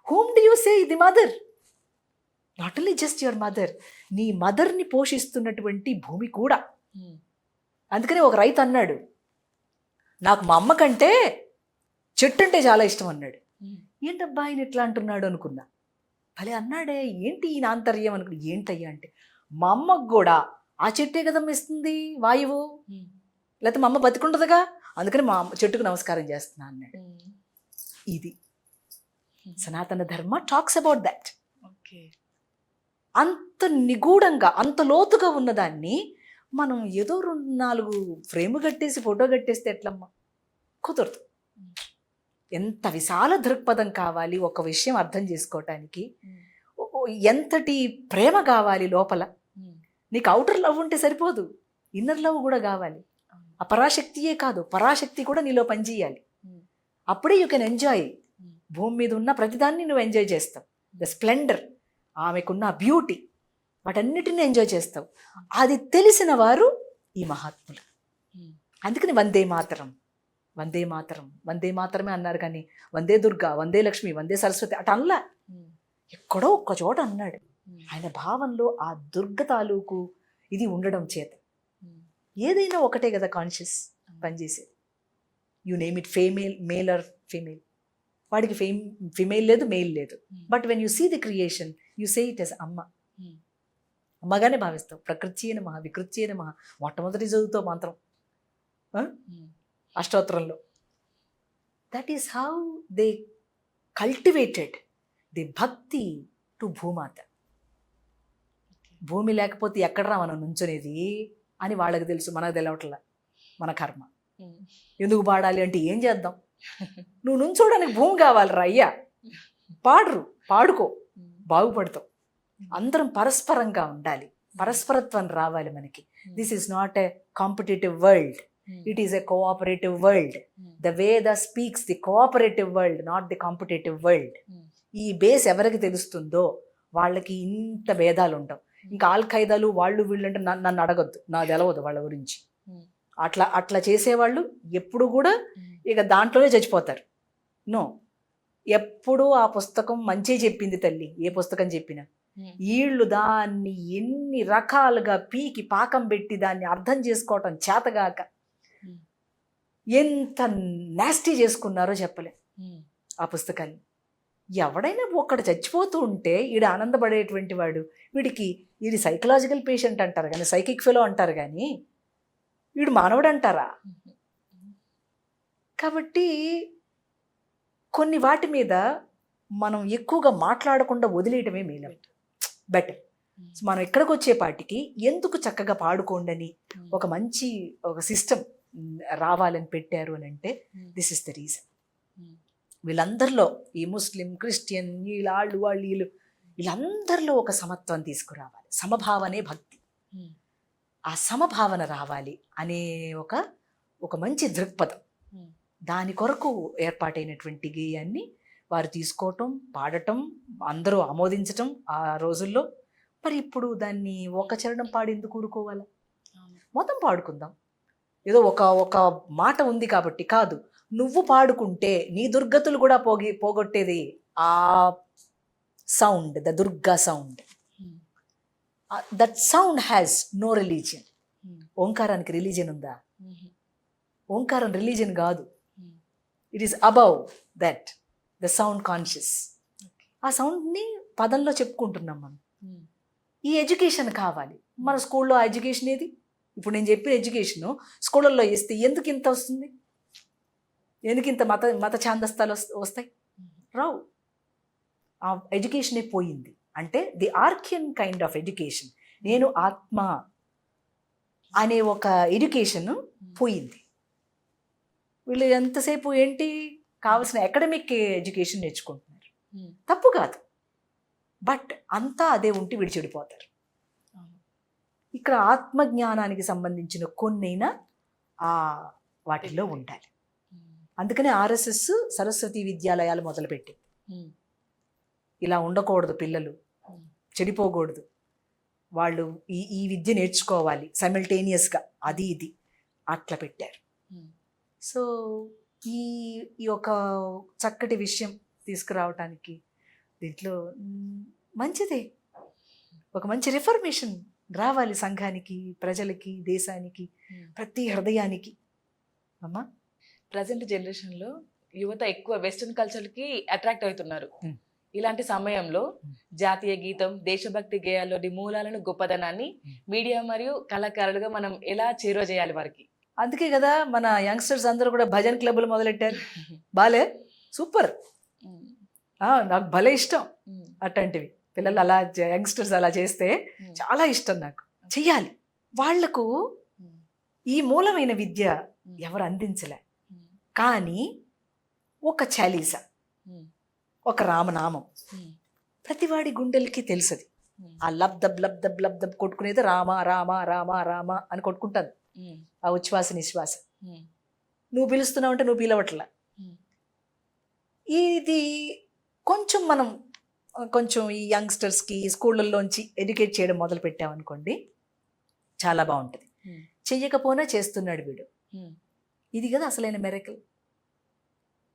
Whom do you say? The mother. Not only just your mother, నీ మదర్ని పోషిస్తున్నటువంటి భూమి కూడా. అందుకని ఒక రైతు అన్నాడు, నాకు మా అమ్మ కంటే చెట్టు అంటే చాలా ఇష్టం అన్నాడు. ఏంటబ్బా ఆయన ఎట్లా అంటున్నాడు అనుకున్నా. భలే అన్నాడే, ఏంటి ఈయన ఆంతర్యం అనుకున్నా. ఏంటయ్యా అంటే, మా అమ్మకు కూడా ఆ చెట్టే కదా ఇస్తుంది వాయువు, లేకపోతే మా అమ్మ బతికుండదుగా, అందుకని మా చెట్టుకు నమస్కారం చేస్తున్నా అన్నాడు. ఇది సనాతన ధర్మ టాక్స్ అబౌట్ దట్. అంత నిగూఢంగా, అంత లోతుగా ఉన్నదాన్ని మనం ఏదో 2-4 ఫ్రేమ్ కట్టేసి ఫోటో కట్టేస్తే ఎట్లమ్మా? కుదరదు. ఎంత విశాల దృక్పథం కావాలి ఒక విషయం అర్థం చేసుకోవటానికి, ఎంతటి ప్రేమ కావాలి లోపల. నీకు అవుటర్ లవ్ ఉంటే సరిపోదు, ఇన్నర్ లవ్ కూడా కావాలి. ఆ పరాశక్తియే కాదు, పరాశక్తి కూడా నీలో పనిచేయాలి. అప్పుడే యూ కెన్ ఎంజాయ్. భూమి మీద ఉన్న ప్రతిదాన్ని నువ్వు ఎంజాయ్ చేస్తావు. ద స్ప్లెండర్, ఆమెకున్న బ్యూటీ, వాటన్నిటిని ఎంజాయ్ చేస్తావు. అది తెలిసిన వారు ఈ మహాత్ములు. అందుకని వందే మాతరం, వందే మాతరం, వందే మాతరమే అన్నారు. కానీ వందే దుర్గా, వందే లక్ష్మి, వందే సరస్వతి అట అనలా. ఎక్కడో ఒక్క చోట అన్నాడు. ఆయన భావంలో ఆ దుర్గ తాలూకు ఇది ఉండడం చేత ఏదైనా ఒకటే కదా కాన్షియస్ పనిచేసేది. You name it male or female. వాడికి ఫీమేల్ లేదు, మేల్ లేదు. But when you see the creation you say it as అమ్మ. అమ్మగానే భావిస్తావు. ప్రకృతి నమః, వికృతి నమః మొట్టమొదటి చదువుతావు మంత్రం అష్టోత్తరంలో. That is how they cultivated the bhakti to Bhumata. భూమి లేకపోతే ఎక్కడరా మనం నుంచునేది అని వాళ్ళకి తెలుసు, మనకు తెలవట్లా. మన కర్మ. ఎందుకు పాడాలి అంటే ఏం చేద్దాం? నువ్వు నుంచోడానికి భూమి కావాలిరా అయ్యా. పాడుకో, బాగుపడతావు. అందరం పరస్పరంగా ఉండాలి, పరస్పరత్వం రావాలి మనకి. This is not a competitive world, it is a cooperative world. The Veda speaks the cooperative world, not the competitive world. ఈ బేస్ ఎవరికి తెలుస్తుందో వాళ్ళకి ఇంత భేదాలు ఉండవు. ఇంకా ఆల్ఖైదాలు వాళ్ళు వీళ్ళు అంటే నన్ను అడగొద్దు, నాకు తెలవదు వాళ్ళ గురించి. అట్లా చేసేవాళ్ళు ఎప్పుడు కూడా ఇక దాంట్లోనే చచ్చిపోతారు. నో, ఎప్పుడూ ఆ పుస్తకం మంచి చెప్పింది తల్లి, ఏ పుస్తకం చెప్పినా. వీళ్ళు దాన్ని ఎన్ని రకాలుగా పీకి పాకం పెట్టి దాన్ని అర్థం చేసుకోవటం చేతగాక ఎంత నాస్టీ చేసుకున్నారో చెప్పలే ఆ పుస్తకాన్ని. ఎవడైనా ఒక్కడు చచ్చిపోతూ ఉంటే వీడు ఆనందపడేటువంటి వాడు, వీడి సైకలాజికల్ పేషెంట్ అంటారు కానీ, సైకిక్ ఫెలో అంటారు కానీ, వీడు మానవుడు అంటారా? కాబట్టి కొన్ని వాటి మీద మనం ఎక్కువగా మాట్లాడకుండా వదిలేయటమే మేలు, బెటర్. మనం ఎక్కడికి వచ్చేపాటికి ఎందుకు చక్కగా పాడుకోండి ఒక మంచి ఒక సిస్టమ్ రావాలని పెట్టారు అని అంటే దిస్ ఇస్ ద రీజన్. వీళ్ళందరిలో ఈ ముస్లిం, క్రిస్టియన్, వీళ్ళు వీళ్ళందరిలో ఒక సమత్వం తీసుకురావాలి. సమభావనే భక్తి. ఆ సమభావన రావాలి అనే ఒక మంచి దృక్పథం, దాని కొరకు ఏర్పాటైనటువంటి గేయాన్ని వారు తీసుకోవటం, పాడటం, అందరూ ఆమోదించటం ఆ రోజుల్లో. మరి ఇప్పుడు దాన్ని ఒక చరణం పాడి ఎందుకు ఊరుకోవాలా? మొత్తం పాడుకుందాం. ఏదో ఒక మాట ఉంది కాబట్టి కాదు, నువ్వు పాడుకుంటే నీ దుర్గతులు కూడా పోగొట్టేది ఆ sound, the Durga sound. That sound has no religion. ఓంకారానికి రిలీజియన్ ఉందా? ఓంకారం రిలీజియన్ కాదు. It is above that, the sound conscious. ఆ సౌండ్ని పదంలో చెప్పుకుంటున్నాం మనం. ఈ ఎడ్యుకేషన్ కావాలి. మన స్కూల్లో ఆ ఎడ్యుకేషన్ ఏది? ఇప్పుడు నేను చెప్పిన ఎడ్యుకేషను స్కూళ్ళల్లో ఇస్తే ఎందుకు ఇంత వస్తుంది? ఎందుకు ఇంత మత ఛాందస్తాలు వస్తాయి? రావు. ఆ ఎడ్యుకేషనే పోయింది. అంటే the Archaean kind of education, నేను ఆత్మ అనే ఒక ఎడ్యుకేషన్ పోయింది. వీళ్ళు ఎంతసేపు ఏంటి కావాల్సిన అకాడమిక్ ఎడ్యుకేషన్ నేర్చుకుంటున్నారు. తప్పు కాదు, బట్ అంతా అదే ఉంటే వీడు చెడిపోతారు. ఇక్కడ ఆత్మజ్ఞానానికి సంబంధించిన కొన్నైనా వాటిల్లో ఉండాలి. అందుకనే ఆర్ఎస్ఎస్ సరస్వతి విద్యాలయాలు మొదలుపెట్టింది. ఇలా ఉండకూడదు, పిల్లలు చెడిపోకూడదు, వాళ్ళు ఈ విద్య నేర్చుకోవాలి సైమల్టేనియస్గా, అది ఇది అట్లా పెట్టారు. సో ఈ ఒక చక్కటి విషయం తీసుకురావటానికి దీంట్లో మంచిదే, ఒక మంచి రిఫర్మేషన్ రావాలి సంఘానికి, ప్రజలకి, దేశానికి, ప్రతి హృదయానికి. అమ్మా, ప్రజెంట్ జనరేషన్లో యువత ఎక్కువ వెస్టర్న్ కల్చర్కి అట్రాక్ట్ అవుతున్నారు. ఇలాంటి సమయంలో జాతీయ గీతం, దేశభక్తి గేయాల్లోని మూలాలను, గొప్పదనాన్ని మీడియా మరియు కళాకారులుగా మనం ఎలా చేరువ చేయాలి వారికి? అందుకే కదా మన యంగ్స్టర్స్ అందరూ కూడా భజన్ క్లబ్లు మొదలెట్టారు. బాలే, సూపర్, నాకు భలే ఇష్టం అట్లాంటివి. పిల్లలు అలా, యంగ్స్టర్స్ అలా చేస్తే చాలా ఇష్టం నాకు. చెయ్యాలి. వాళ్లకు ఈ మూలమైన విద్య ఎవరు అందించలే, కానీ ఒక చాలీస, ఒక రామనామం ప్రతివాడి గుండెలకి తెలుసది. ఆ లబ్దబ్ లబ్దబ్ లబ్దబ్ కొట్టుకునేది రామ రామ రామ రామ అని కొట్టుకుంటాను. ఆ ఉచ్ఛ్వాస నిశ్వాస నువ్వు పిలుస్తున్నావు అంటే నువ్వు పిలవట్లా. ఇది కొంచెం ఈ యంగ్స్టర్స్కి స్కూళ్ళల్లోంచి ఎడ్యుకేట్ చేయడం మొదలు పెట్టామనుకోండి, చాలా బాగుంటుంది. చెయ్యకపోయినా చేస్తున్నాడు వీడు, ఇది కదా అసలైన మెరకల్.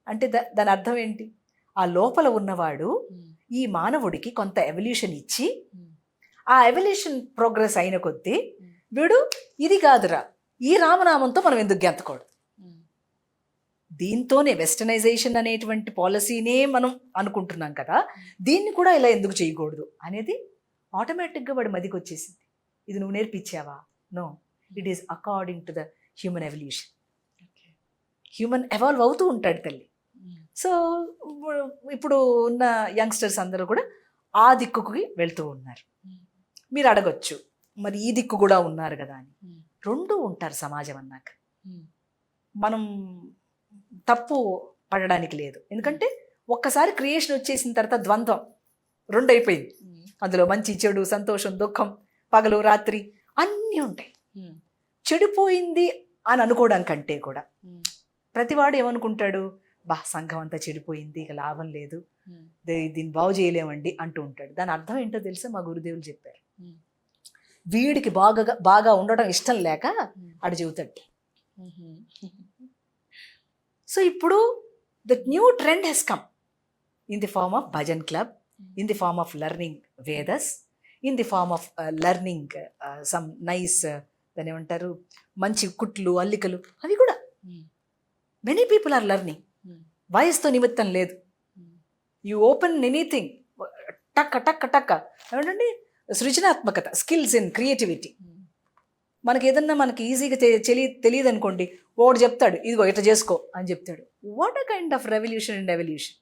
అంటే దాని అర్థం ఏంటి? ఆ లోపల ఉన్నవాడు ఈ మానవుడికి కొంత ఎవల్యూషన్ ఇచ్చి, ఆ ఎవల్యూషన్ ప్రోగ్రెస్ అయిన కొద్దీ వీడు ఇది కాదురా, ఈ రామనామంతో మనం ఎందుకు గెంతకూడదు, దీంతోనే వెస్టర్నైజేషన్ అనేటువంటి పాలసీనే మనం అనుకుంటున్నాం కదా, దీన్ని కూడా ఇలా ఎందుకు చేయకూడదు అనేది ఆటోమేటిక్గా వాడి మదికి వచ్చేసింది. ఇది నువ్వు నేర్పించావా? No, it is according to the human evolution. Human evolve అవుతూ ఉంటాడు తల్లి. సో ఇప్పుడు ఉన్న యంగ్స్టర్స్ అందరూ కూడా ఆ దిక్కుకి వెళ్తూ ఉన్నారు. మీరు అడగొచ్చు, మరి ఈ దిక్కు కూడా ఉన్నారు కదా అని. రెండూ ఉంటారు సమాజం అన్నాక. మనం తప్పు పడడానికి లేదు, ఎందుకంటే ఒక్కసారి క్రియేషన్ వచ్చేసిన తర్వాత ద్వంద్వం రెండు అయిపోయింది. అందులో మంచి, చెడు, సంతోషం, దుఃఖం, పగలు, రాత్రి అన్నీ ఉంటాయి. చెడిపోయింది అని అనుకోవడానికంటే కూడా ప్రతివాడు ఏమనుకుంటాడు, సంఘం అంతా చెడిపోయింది, ఇక లాభం లేదు, దీన్ని బాగు చేయలేమండి అంటూ ఉంటాడు. దాని అర్థం ఏంటో తెలుసా? మా గురుదేవులు చెప్పారు, వీడికి బాగా ఉండడం ఇష్టం లేక అడు చెబుతాడు. సో ఇప్పుడు the new trend has come in the form of bhajan club, in the form of learning Vedas, in the form of learning some nice, దాని ఏమంటారు, మంచి కుట్లు, అల్లికలు, అవి కూడా మెనీ పీపుల్ ఆర్ లెర్నింగ్. వయసుతో నిమిత్తం లేదు. యూ ఓపెన్ ఎనీథింగ్, టక్క టక్క టక్క ఏమంటండి, సృజనాత్మకత, స్కిల్స్ ఇన్ క్రియేటివిటీ. మనకి ఏదన్నా మనకి ఈజీగా తెలియదు అనుకోండి, వాడు చెప్తాడు ఇదిగో ఇట్లా చేసుకో అని చెప్తాడు. What a kind of revolution and evolution.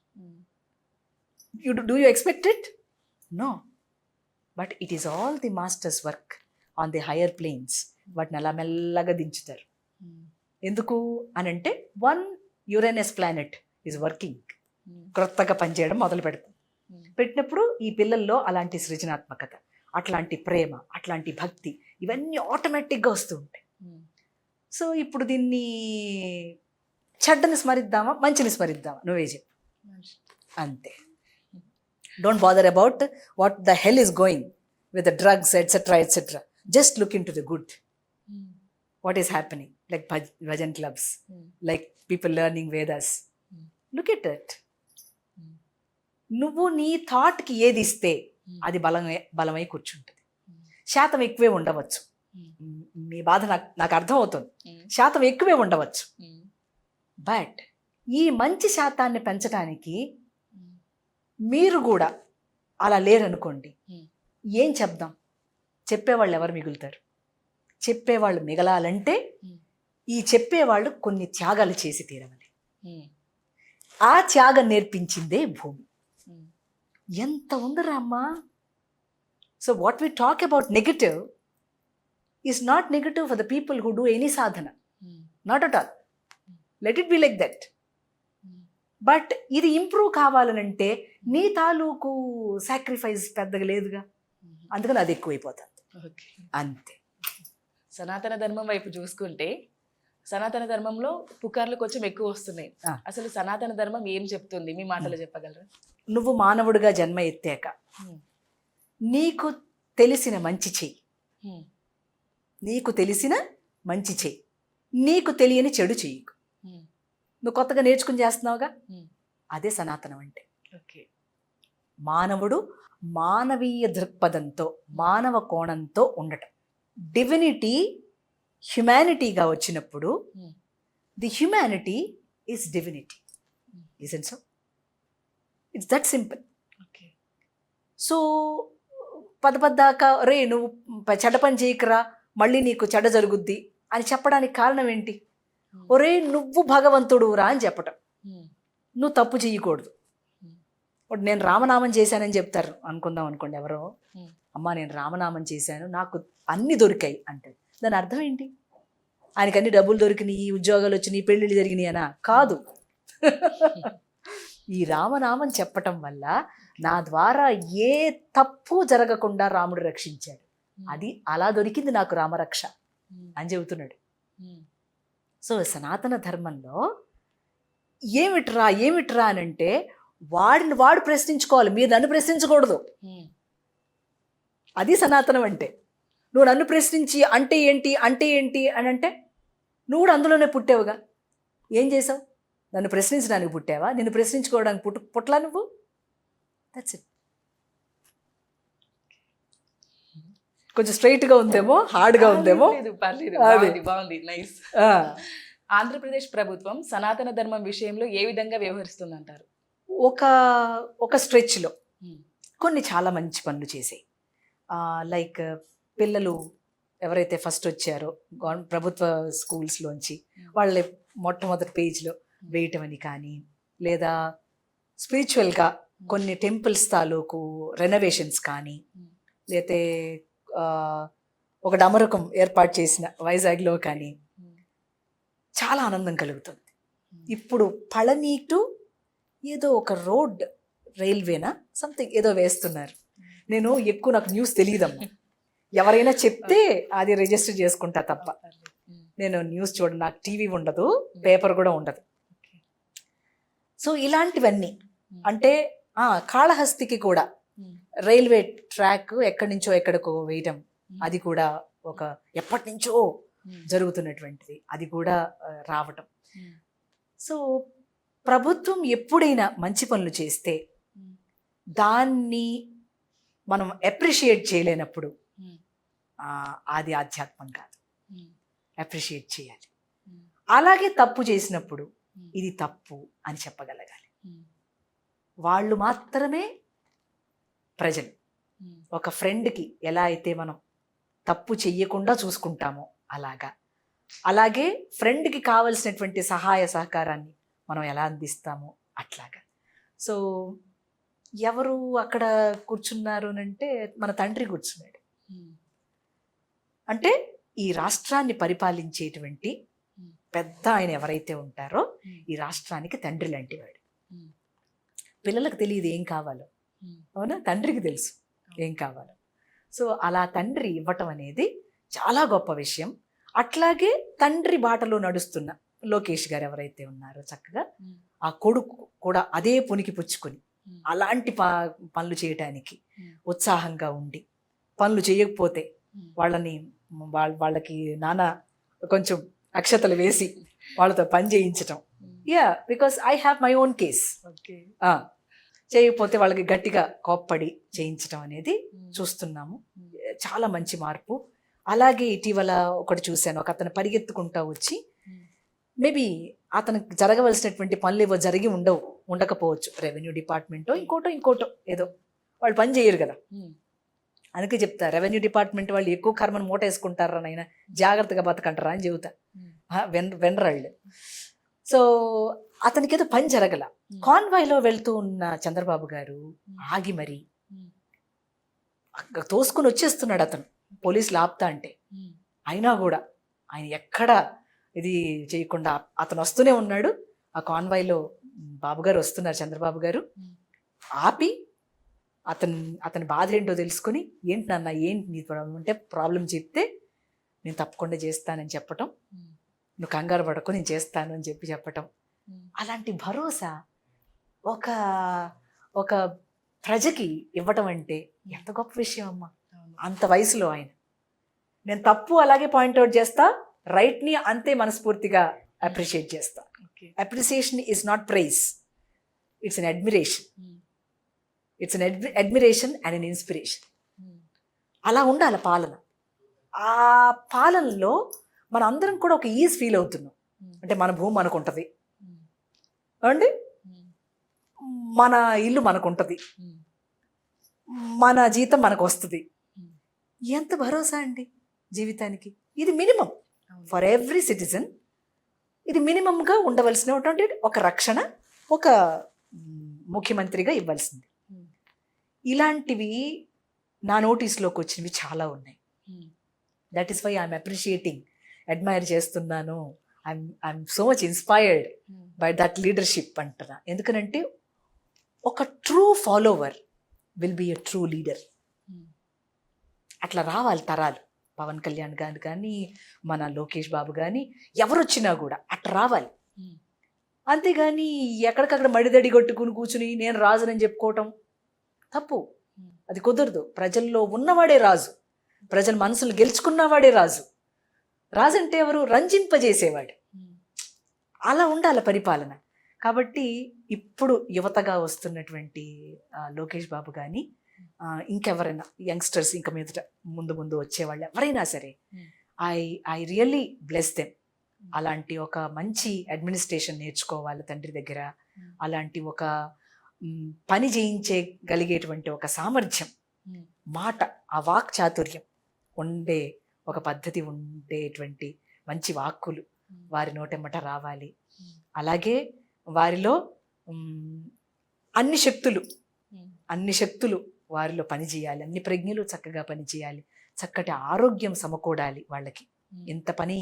Do you expect it? No, but it is all the masters work on the higher planes. వాటిని అలా మెల్లగా దించుతారు. ఎందుకు అని అంటే, one Uranus planet is working, క్రొత్తగా పనిచేయడం మొదలు పెడతాం. పెట్టినప్పుడు ఈ పిల్లల్లో అలాంటి సృజనాత్మకత, అట్లాంటి ప్రేమ, అట్లాంటి భక్తి ఇవన్నీ ఆటోమేటిక్గా వస్తూ ఉంటాయి. సో ఇప్పుడు దీన్ని చెడ్డని స్మరిద్దామా, మంచిని స్మరిద్దామా, నువ్వే చెప్పు. అంతే. Don't bother about what the hell is going with the drugs etcetera etcetera. Just look in to the good. What is happening, like bhajan clubs, like people learning Vedas. Look at it. నువ్వు నీ థాట్కి ఏది ఇస్తే అది బలమై కూర్చుంటుంది. శాతం ఎక్కువే ఉండవచ్చు, మీ బాధ నాకు అర్థమవుతుంది, శాతం ఎక్కువే ఉండవచ్చు. బట్ ఈ మంచి శాతాన్ని పెంచడానికి మీరు కూడా అలా లేరనుకోండి, ఏం చెప్దాం? చెప్పేవాళ్ళు ఎవరు మిగులుతారు? చెప్పేవాళ్ళు మిగలాలంటే ఈ చెప్పేవాళ్ళు కొన్ని త్యాగాలు చేసి తీరమని. ఆ త్యాగం నేర్పించిందే భూమి. ఎంత ఉందరా అమ్మా. So what we talk about negative is not negative for the people who do any sadhana, not at all. Let it be like that. But ఇది ఇంప్రూవ్ కావాలనంటే నీ తాలూకు సాక్రిఫైస్ పెద్దగా లేదుగా, అందుకని అది ఎక్కువైపోతుంది. అంతే. సనాతన ధర్మం వైపు చూసుకుంటే సనాతన ధర్మంలో పుకార్లు కొంచెం ఎక్కువ వస్తున్నాయి. అసలు సనాతన ధర్మం ఏం చెప్తుంది, మీ మాటలో చెప్పగలరా? నువ్వు మానవుడిగా జన్మ ఎత్తాక నీకు తెలిసిన మంచి చెయ్యి, నీకు తెలిసిన మంచి చెయ్యి, నీకు తెలియని చెడు చెయ్యకు. నువ్వు కొత్తగా నేర్చుకుని చేస్తున్నావుగా, అదే సనాతనం అంటే. మానవుడు మానవీయ దృక్పథంతో, మానవ కోణంతో ఉండటం. డివినిటీ హ్యుమానిటీగా వచ్చినప్పుడు the humanity is divinity. Isn't so? It's that simple. So పదపద్దాక రే నువ్వు చెడ్డ పని చేయకురా మళ్ళీ నీకు చెడ్డ జరుగుద్ది అని చెప్పడానికి కారణం ఏంటి? ఒరే నువ్వు భగవంతుడు రా అని చెప్పటం. నువ్వు తప్పు చేయకూడదు. నేను రామనామం చేశానని చెప్తారు అనుకుందాం అనుకోండి ఎవరో, అమ్మా నేను రామనామం చేశాను నాకు అన్నీ దొరికాయి అంటే దాని అర్థం ఏంటి? ఆయనకి అన్ని డబ్బులు దొరికినాయి, ఉద్యోగాలు వచ్చినాయి, పెళ్ళిళ్ళు జరిగినాయి అనా? కాదు. ఈ రామనామం చెప్పటం వల్ల నా ద్వారా ఏ తప్పు జరగకుండా రాముడు రక్షించాడు, అది అలా దొరికింది నాకు రామరక్ష అని చెబుతున్నాడు. సో సనాతన ధర్మంలో ఏమిట్రా అని అంటే వాడిని వాడు ప్రశ్నించుకోవాలి, మీరు నన్ను ప్రశ్నించకూడదు. అది సనాతనం అంటే. నువ్వు నన్ను ప్రశ్నించి అంటే ఏంటి అని అంటే నువ్వు కూడా అందులోనే పుట్టావుగా. ఏం చేసావు? నన్ను ప్రశ్నించడానికి పుట్టావా? నిన్ను ప్రశ్నించుకోవడానికి పుట్టలా నువ్వు? That's it. కొంచెం స్ట్రైట్గా ఉందేమో, హార్డ్గా ఉందేమో. బాగుంది, నైస్. ఆంధ్రప్రదేశ్ ప్రభుత్వం సనాతన ధర్మం విషయంలో ఏ విధంగా వ్యవహరిస్తుందంటారు? ఒక స్ట్రెచ్లో కొన్ని చాలా మంచి పనులు చేసాయి. లైక్ పిల్లలు ఎవరైతే ఫస్ట్ వచ్చారో ప్రభుత్వ స్కూల్స్లోంచి వాళ్ళే మొట్టమొదటి పేజ్లో వేయటం అని కానీ, లేదా స్పిరిచువల్గా కొన్ని టెంపుల్స్ తాలూకు రెనోవేషన్స్ కానీ, లేతే ఒక డమరకం ఏర్పాటు చేసిన వైజాగ్లో కానీ చాలా ఆనందం కలుగుతుంది. ఇప్పుడు పళని టు ఏదో ఒక రోడ్, రైల్వేనా సంథింగ్ ఏదో వేస్తున్నారు. నాకు న్యూస్ తెలియదమ్మా, ఎవరైనా చెప్తే అది రిజిస్టర్ చేసుకుంటా తప్ప నేను న్యూస్ చూడ, నాకు టీవీ ఉండదు, పేపర్ కూడా ఉండదు. సో ఇలాంటివన్నీ అంటే కాళహస్తికి కూడా రైల్వే ట్రాక్ ఎక్కడి నుంచో ఎక్కడికో వేయటం, అది కూడా ఒక ఎప్పటి నుంచో జరుగుతున్నటువంటిది, అది కూడా రావటం. సో ప్రభుత్వం ఎప్పుడైనా మంచి పనులు చేస్తే దాన్ని మనం అప్రిషియేట్ చేయలేనప్పుడు అది ఆధ్యాత్మం కాదు, అప్రిషియేట్ చేయాలి. అలాగే తప్పు చేసినప్పుడు ఇది తప్పు అని చెప్పగలగాలి. వాళ్ళు మాత్రమే ప్రజలు. ఒక ఫ్రెండ్కి ఎలా అయితే మనం తప్పు చెయ్యకుండా చూసుకుంటామో అలాగే ఫ్రెండ్కి కావలసినటువంటి సహాయ సహకారాన్ని మనం ఎలా అందిస్తామో అట్లాగా. సో ఎవరు అక్కడ కూర్చున్నారు అంటే మన తండ్రి కూర్చున్నాడు. అంటే ఈ రాష్ట్రాన్ని పరిపాలించేటువంటి పెద్ద ఆయన ఎవరైతే ఉంటారో ఈ రాష్ట్రానికి తండ్రి లాంటి వాడు. పిల్లలకు తెలియదు ఏం కావాలో, అవునా? తండ్రికి తెలుసు ఏం కావాలో. సో అలా తండ్రి ఇవ్వటం అనేది చాలా గొప్ప విషయం. అట్లాగే తండ్రి బాటలో నడుస్తున్న లోకేష్ గారు ఎవరైతే ఉన్నారో చక్కగా ఆ కొడుకు కూడా అదే పునికి పుచ్చుకొని అలాంటి పనులు చేయటానికి ఉత్సాహంగా ఉండి, పనులు చేయకపోతే వాళ్ళకి నాన్న కొంచెం అక్షతలు వేసి వాళ్ళతో పని చేయించటం. Because I have my own case. చేయకపోతే వాళ్ళకి గట్టిగా కోప్పడి చేయించటం అనేది చూస్తున్నాము. చాలా మంచి మార్పు. అలాగే ఇటీవల ఒకటి చూశాను, ఒక అతను పరిగెత్తుకుంటా వచ్చి, మేబీ అతనికి జరగవలసినటువంటి పనులు ఏవో జరిగి ఉండకపోవచ్చు, రెవెన్యూ డిపార్ట్మెంటో ఇంకోటో ఏదో, వాళ్ళు పని చేయరు కదా. అందుకే చెప్తా, రెవెన్యూ డిపార్ట్మెంట్ వాళ్ళు ఎక్కువ కర్మను మూట వేసుకుంటారా నాయన, జాగ్రత్తగా బతకంటారా అని చెబుతా. వెనరాళ్ళు. సో అతనికి ఏదో పని జరగల. కాన్వాయ్లో వెళ్తూ ఉన్న చంద్రబాబు గారు ఆగి మరి తోసుకుని వచ్చేస్తున్నాడు అతను, పోలీసులు ఆపుతా అంటే. అయినా కూడా ఆయన ఎక్కడ ఇది చేయకుండా అతను వస్తూనే ఉన్నాడు. ఆ కాన్వాయ్లో బాబు గారు వస్తున్నారు, చంద్రబాబు గారు ఆపి అతని బాధ ఏంటో తెలుసుకొని, ఏంటి నాన్న, ఏంటి నీ ప్రాబ్లం అంటే, ప్రాబ్లం చెప్తే నేను తప్పకుండా చేస్తానని చెప్పటం, నువ్వు కంగారు పడకు నేను చేస్తాను అని చెప్పటం. అలాంటి భరోసా ఒక ప్రజకి ఇవ్వటం అంటే ఎంత గొప్ప విషయం అమ్మా. అంత వయసులో ఆయన, నేను తప్పు అలాగే పాయింట్అవుట్ చేస్తా, రైట్ని అంతే మనస్ఫూర్తిగా అప్రిషియేట్ చేస్తా. Appreciation is not praise, it's an admiration. It's an admiration and an inspiration. అలా ఉండాలి పాలన. ఆ పాలనలో మన అందరం కూడా ఒక ఈజ్ ఫీల్ అవుతున్నాం. అంటే మన భూమి మనకు ఉంటుంది అండి, మన ఇల్లు మనకు ఉంటుంది, మన జీతం మనకు వస్తుంది. ఎంత భరోసా అండి జీవితానికి. ఇది మినిమం ఫర్ ఎవ్రీ సిటిజన్. ఇది మినిమంగా ఉండవలసినటువంటి ఒక రక్షణ ఒక ముఖ్యమంత్రిగా ఇవ్వాల్సింది. ఇలాంటివి నా నోటీస్లోకి వచ్చినవి చాలా ఉన్నాయి. That is why I'm appreciating, admire చేస్తున్నాను. I'm so much inspired by that leadership అంటున్నా. ఎందుకనంటే ఒక true follower will be a true leader. అట్లా రావాలి తరాలు. పవన్ కళ్యాణ్ గారు కానీ, మన లోకేష్ బాబు కానీ, ఎవరు వచ్చినా కూడా అట్లా రావాలి. అంతేగాని ఎక్కడికక్కడ మడిదడి కొట్టుకుని కూర్చుని నేను రాజునని చెప్పుకోవటం తప్పు. అది కుదరదు. ప్రజల్లో ఉన్నవాడే రాజు, ప్రజల మనసులు గెలుచుకున్నవాడే రాజు. రాజు అంటే ఎవరు? రంజింపజేసేవాడు. అలా ఉండాలి పరిపాలన. కాబట్టి ఇప్పుడు యువతగా వస్తున్నటువంటి లోకేష్ బాబు కానీ, ఇంకెవరైనా యంగ్స్టర్స్, ఇంకా మీదట ముందు వచ్చేవాళ్ళు ఎవరైనా సరే, ఐ రియల్లీ బ్లెస్ దెమ్. అలాంటి ఒక మంచి అడ్మినిస్ట్రేషన్ నేర్చుకోవాలి తండ్రి దగ్గర. అలాంటి ఒక పని చేయించగలిగేటువంటి ఒక సామర్థ్యం, మాట, ఆ వాక్ చాతుర్యం ఉండే ఒక పద్ధతి ఉండేటువంటి మంచి వాక్కులు వారి నోటెమ్మట రావాలి. అలాగే వారిలో అన్ని శక్తులు వారిలో పనిచేయాలి. అన్ని ప్రజ్ఞలు చక్కగా పనిచేయాలి. చక్కటి ఆరోగ్యం సమకూడాలి వాళ్ళకి. ఇంత పని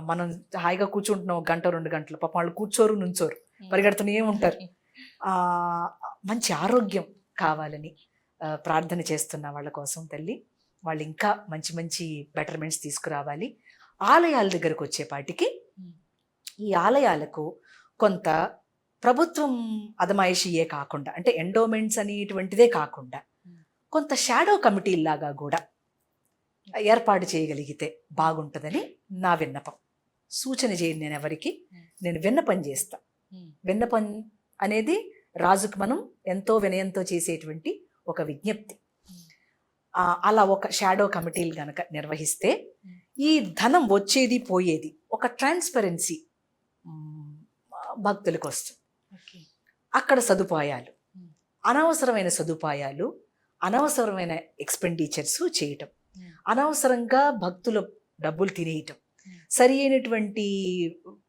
మనం హాయిగా కూర్చుంటున్నాం 1 గంట 2 గంటలు, పాపం వాళ్ళు కూర్చోరు నుంచోరు, పరిగెడుతూనే ఉంటారు. మంచి ఆరోగ్యం కావాలని ప్రార్థన చేస్తున్న వాళ్ళ కోసం తల్లి. వాళ్ళు ఇంకా మంచి మంచి బెటర్మెంట్స్ తీసుకురావాలి. ఆలయాల దగ్గరకు వచ్చేపాటికి ఈ ఆలయాలకు కొంత ప్రభుత్వం అదమాయిషీయే కాకుండా, అంటే ఎండోమెంట్స్ అనేటువంటిదే కాకుండా, కొంత షాడో కమిటీలాగా కూడా ఏర్పాటు చేయగలిగితే బాగుంటుందని నా విన్నపం. సూచన చేయను నేను ఎవరికి, నేను విన్నపం చేస్తా. విన్నపం అనేది రాజుకు మనం ఎంతో వినయంతో చేసేటువంటి ఒక విజ్ఞప్తి. అలా ఒక షాడో కమిటీలు కనుక నిర్వహిస్తే ఈ ధనం వచ్చేది పోయేది ఒక ట్రాన్స్పరెన్సీ భక్తులకు వస్తుంది. అక్కడ సదుపాయాలు, అనవసరమైన ఎక్స్పెండిచర్స్ చేయటం, అనవసరంగా భక్తుల డబ్బులు తినేయటం, సరి అయినటువంటి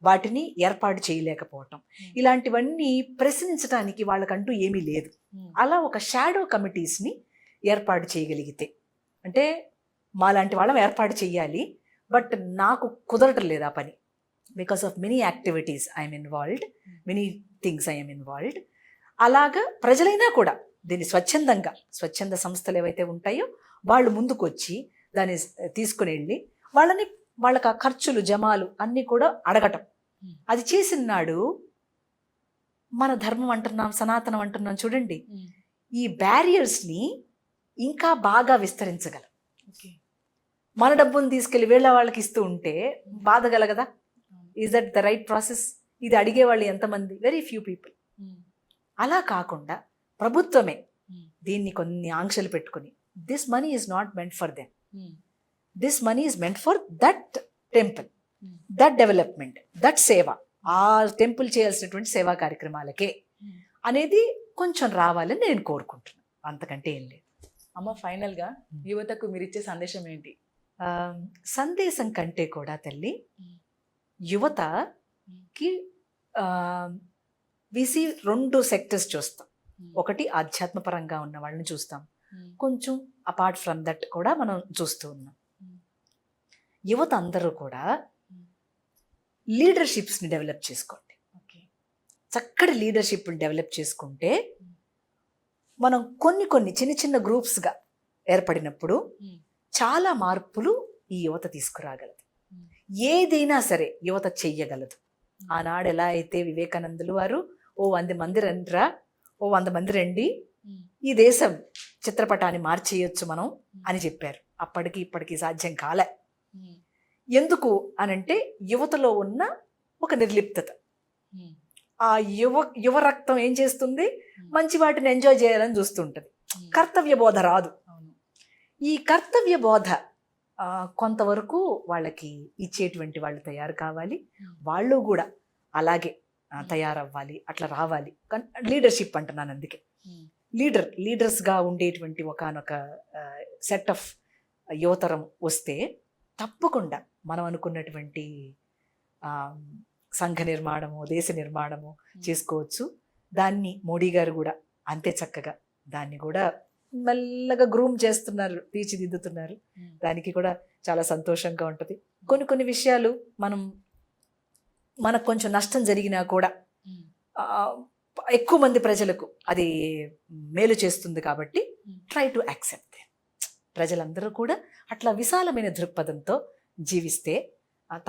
వాటిని ఏర్పాటు చేయలేకపోవటం, ఇలాంటివన్నీ ప్రశ్నించడానికి వాళ్ళకంటూ ఏమీ లేదు. అలా ఒక షాడో కమిటీస్ని ఏర్పాటు చేయగలిగితే, అంటే మాలాంటి వాళ్ళం ఏర్పాటు చేయాలి, బట్ నాకు కుదరటం లేదు ఆ పని. Because of many activities I'm involved, many things I'm involved. అలాగా ప్రజలైనా కూడా దీన్ని స్వచ్ఛంద సంస్థలు ఏవైతే ఉంటాయో వాళ్ళు ముందుకు వచ్చి దాన్ని తీసుకుని వెళ్ళి వాళ్ళకి ఆ ఖర్చులు జమాలు అన్నీ కూడా అడగటం. అది చేసిన నాడు మన ధర్మం అంటున్నాం, సనాతనం అంటున్నాం చూడండి, ఈ బ్యారియర్స్ని ఇంకా బాగా విస్తరించగలం. మన డబ్బును తీసుకెళ్ళి వీళ్ళ వాళ్ళకి ఇస్తూ ఉంటే బాధగల కదా. Is that the right process? ఇది అడిగే వాళ్ళు ఎంతమంది? Very few people. అలా కాకుండా ప్రభుత్వమే దీన్ని కొన్ని ఆంక్షలు పెట్టుకుని, this money is not meant for them, this money is meant for that temple, that development, that సేవ, ఆ టెంపుల్ చేయాల్సినటువంటి సేవా కార్యక్రమాలకే అనేది కొంచెం రావాలని నేను కోరుకుంటున్నాను. అంతకంటే ఏం లేదు. అమ్మ, ఫైనల్గా యువతకు మీరు ఇచ్చే సందేశం ఏంటి? సందేశం కంటే కూడా తల్లి, యువతకి విసి 2 సెక్టర్స్ చూస్తాం. ఒకటి ఆధ్యాత్మపరంగా ఉన్న వాళ్ళని చూస్తాం, కొంచెం అపార్ట్ ఫ్రమ్ దట్ కూడా మనం చూస్తూ ఉన్నాం. యువత అందరూ కూడా లీడర్షిప్స్ని డెవలప్ చేసుకోండి. చక్కటి లీడర్షిప్ని డెవలప్ చేసుకుంటే మనం కొన్ని చిన్న చిన్న గ్రూప్స్గా ఏర్పడినప్పుడు చాలా మార్పులు ఈ యువత తీసుకురాగలదు. ఏదైనా సరే యువత చెయ్యగలదు. ఆనాడు ఎలా అయితే వివేకానందులు వారు 100 మంది రండిరా, 100 మంది రండి, ఈ దేశం చిత్రపటాన్ని మార్చేయొచ్చు మనం అని చెప్పారు. అప్పటికి ఇప్పటికీ సాధ్యం కాలే. ఎందుకు అనంటే యువతలో ఉన్న ఒక నిర్లిప్తత. ఆ యువ రక్తం ఏం చేస్తుంది? మంచి వాటిని ఎంజాయ్ చేయాలని చూస్తుంటుంది. కర్తవ్య బోధ రాదు. ఈ కర్తవ్య బోధ కొంతవరకు వాళ్ళకి ఇచ్చేటువంటి వాళ్ళు తయారు కావాలి. వాళ్ళు కూడా అలాగే తయారవ్వాలి, అట్లా రావాలి. లీడర్షిప్ అంటున్నాను అందుకే. లీడర్స్గా ఉండేటువంటి ఒకనొక సెట్ ఆఫ్ యువతరం వస్తే తప్పకుండా మనం అనుకున్నటువంటి సంఘ నిర్మాణము, దేశ నిర్మాణము చేసుకోవచ్చు. దాన్ని మోడీ గారు కూడా అంతే చక్కగా దాన్ని కూడా మెల్లగా గ్రూమ్ చేస్తున్నారు, తీర్చిదిద్దుతున్నారు. దానికి కూడా చాలా సంతోషంగా ఉంటుంది. కొన్ని విషయాలు మనకు కొంచెం నష్టం జరిగినా కూడా ఎక్కువ మంది ప్రజలకు అది మేలు చేస్తుంది కాబట్టి ట్రై టు యాక్సెప్ట్. ప్రజలందరూ కూడా అట్లా విశాలమైన దృక్పథంతో జీవిస్తే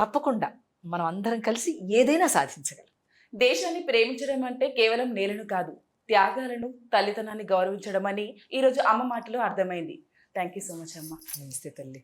తప్పకుండా మనం అందరం కలిసి ఏదైనా సాధించగలం. దేశాన్ని ప్రేమించడం అంటే కేవలం నేలను కాదు, త్యాగాలను, తల్లితనాన్ని గౌరవించడం అని ఈరోజు అమ్మ మాటలో అర్థమైంది. థ్యాంక్ యూ సో మచ్ అమ్మ. నమస్తే తల్లి.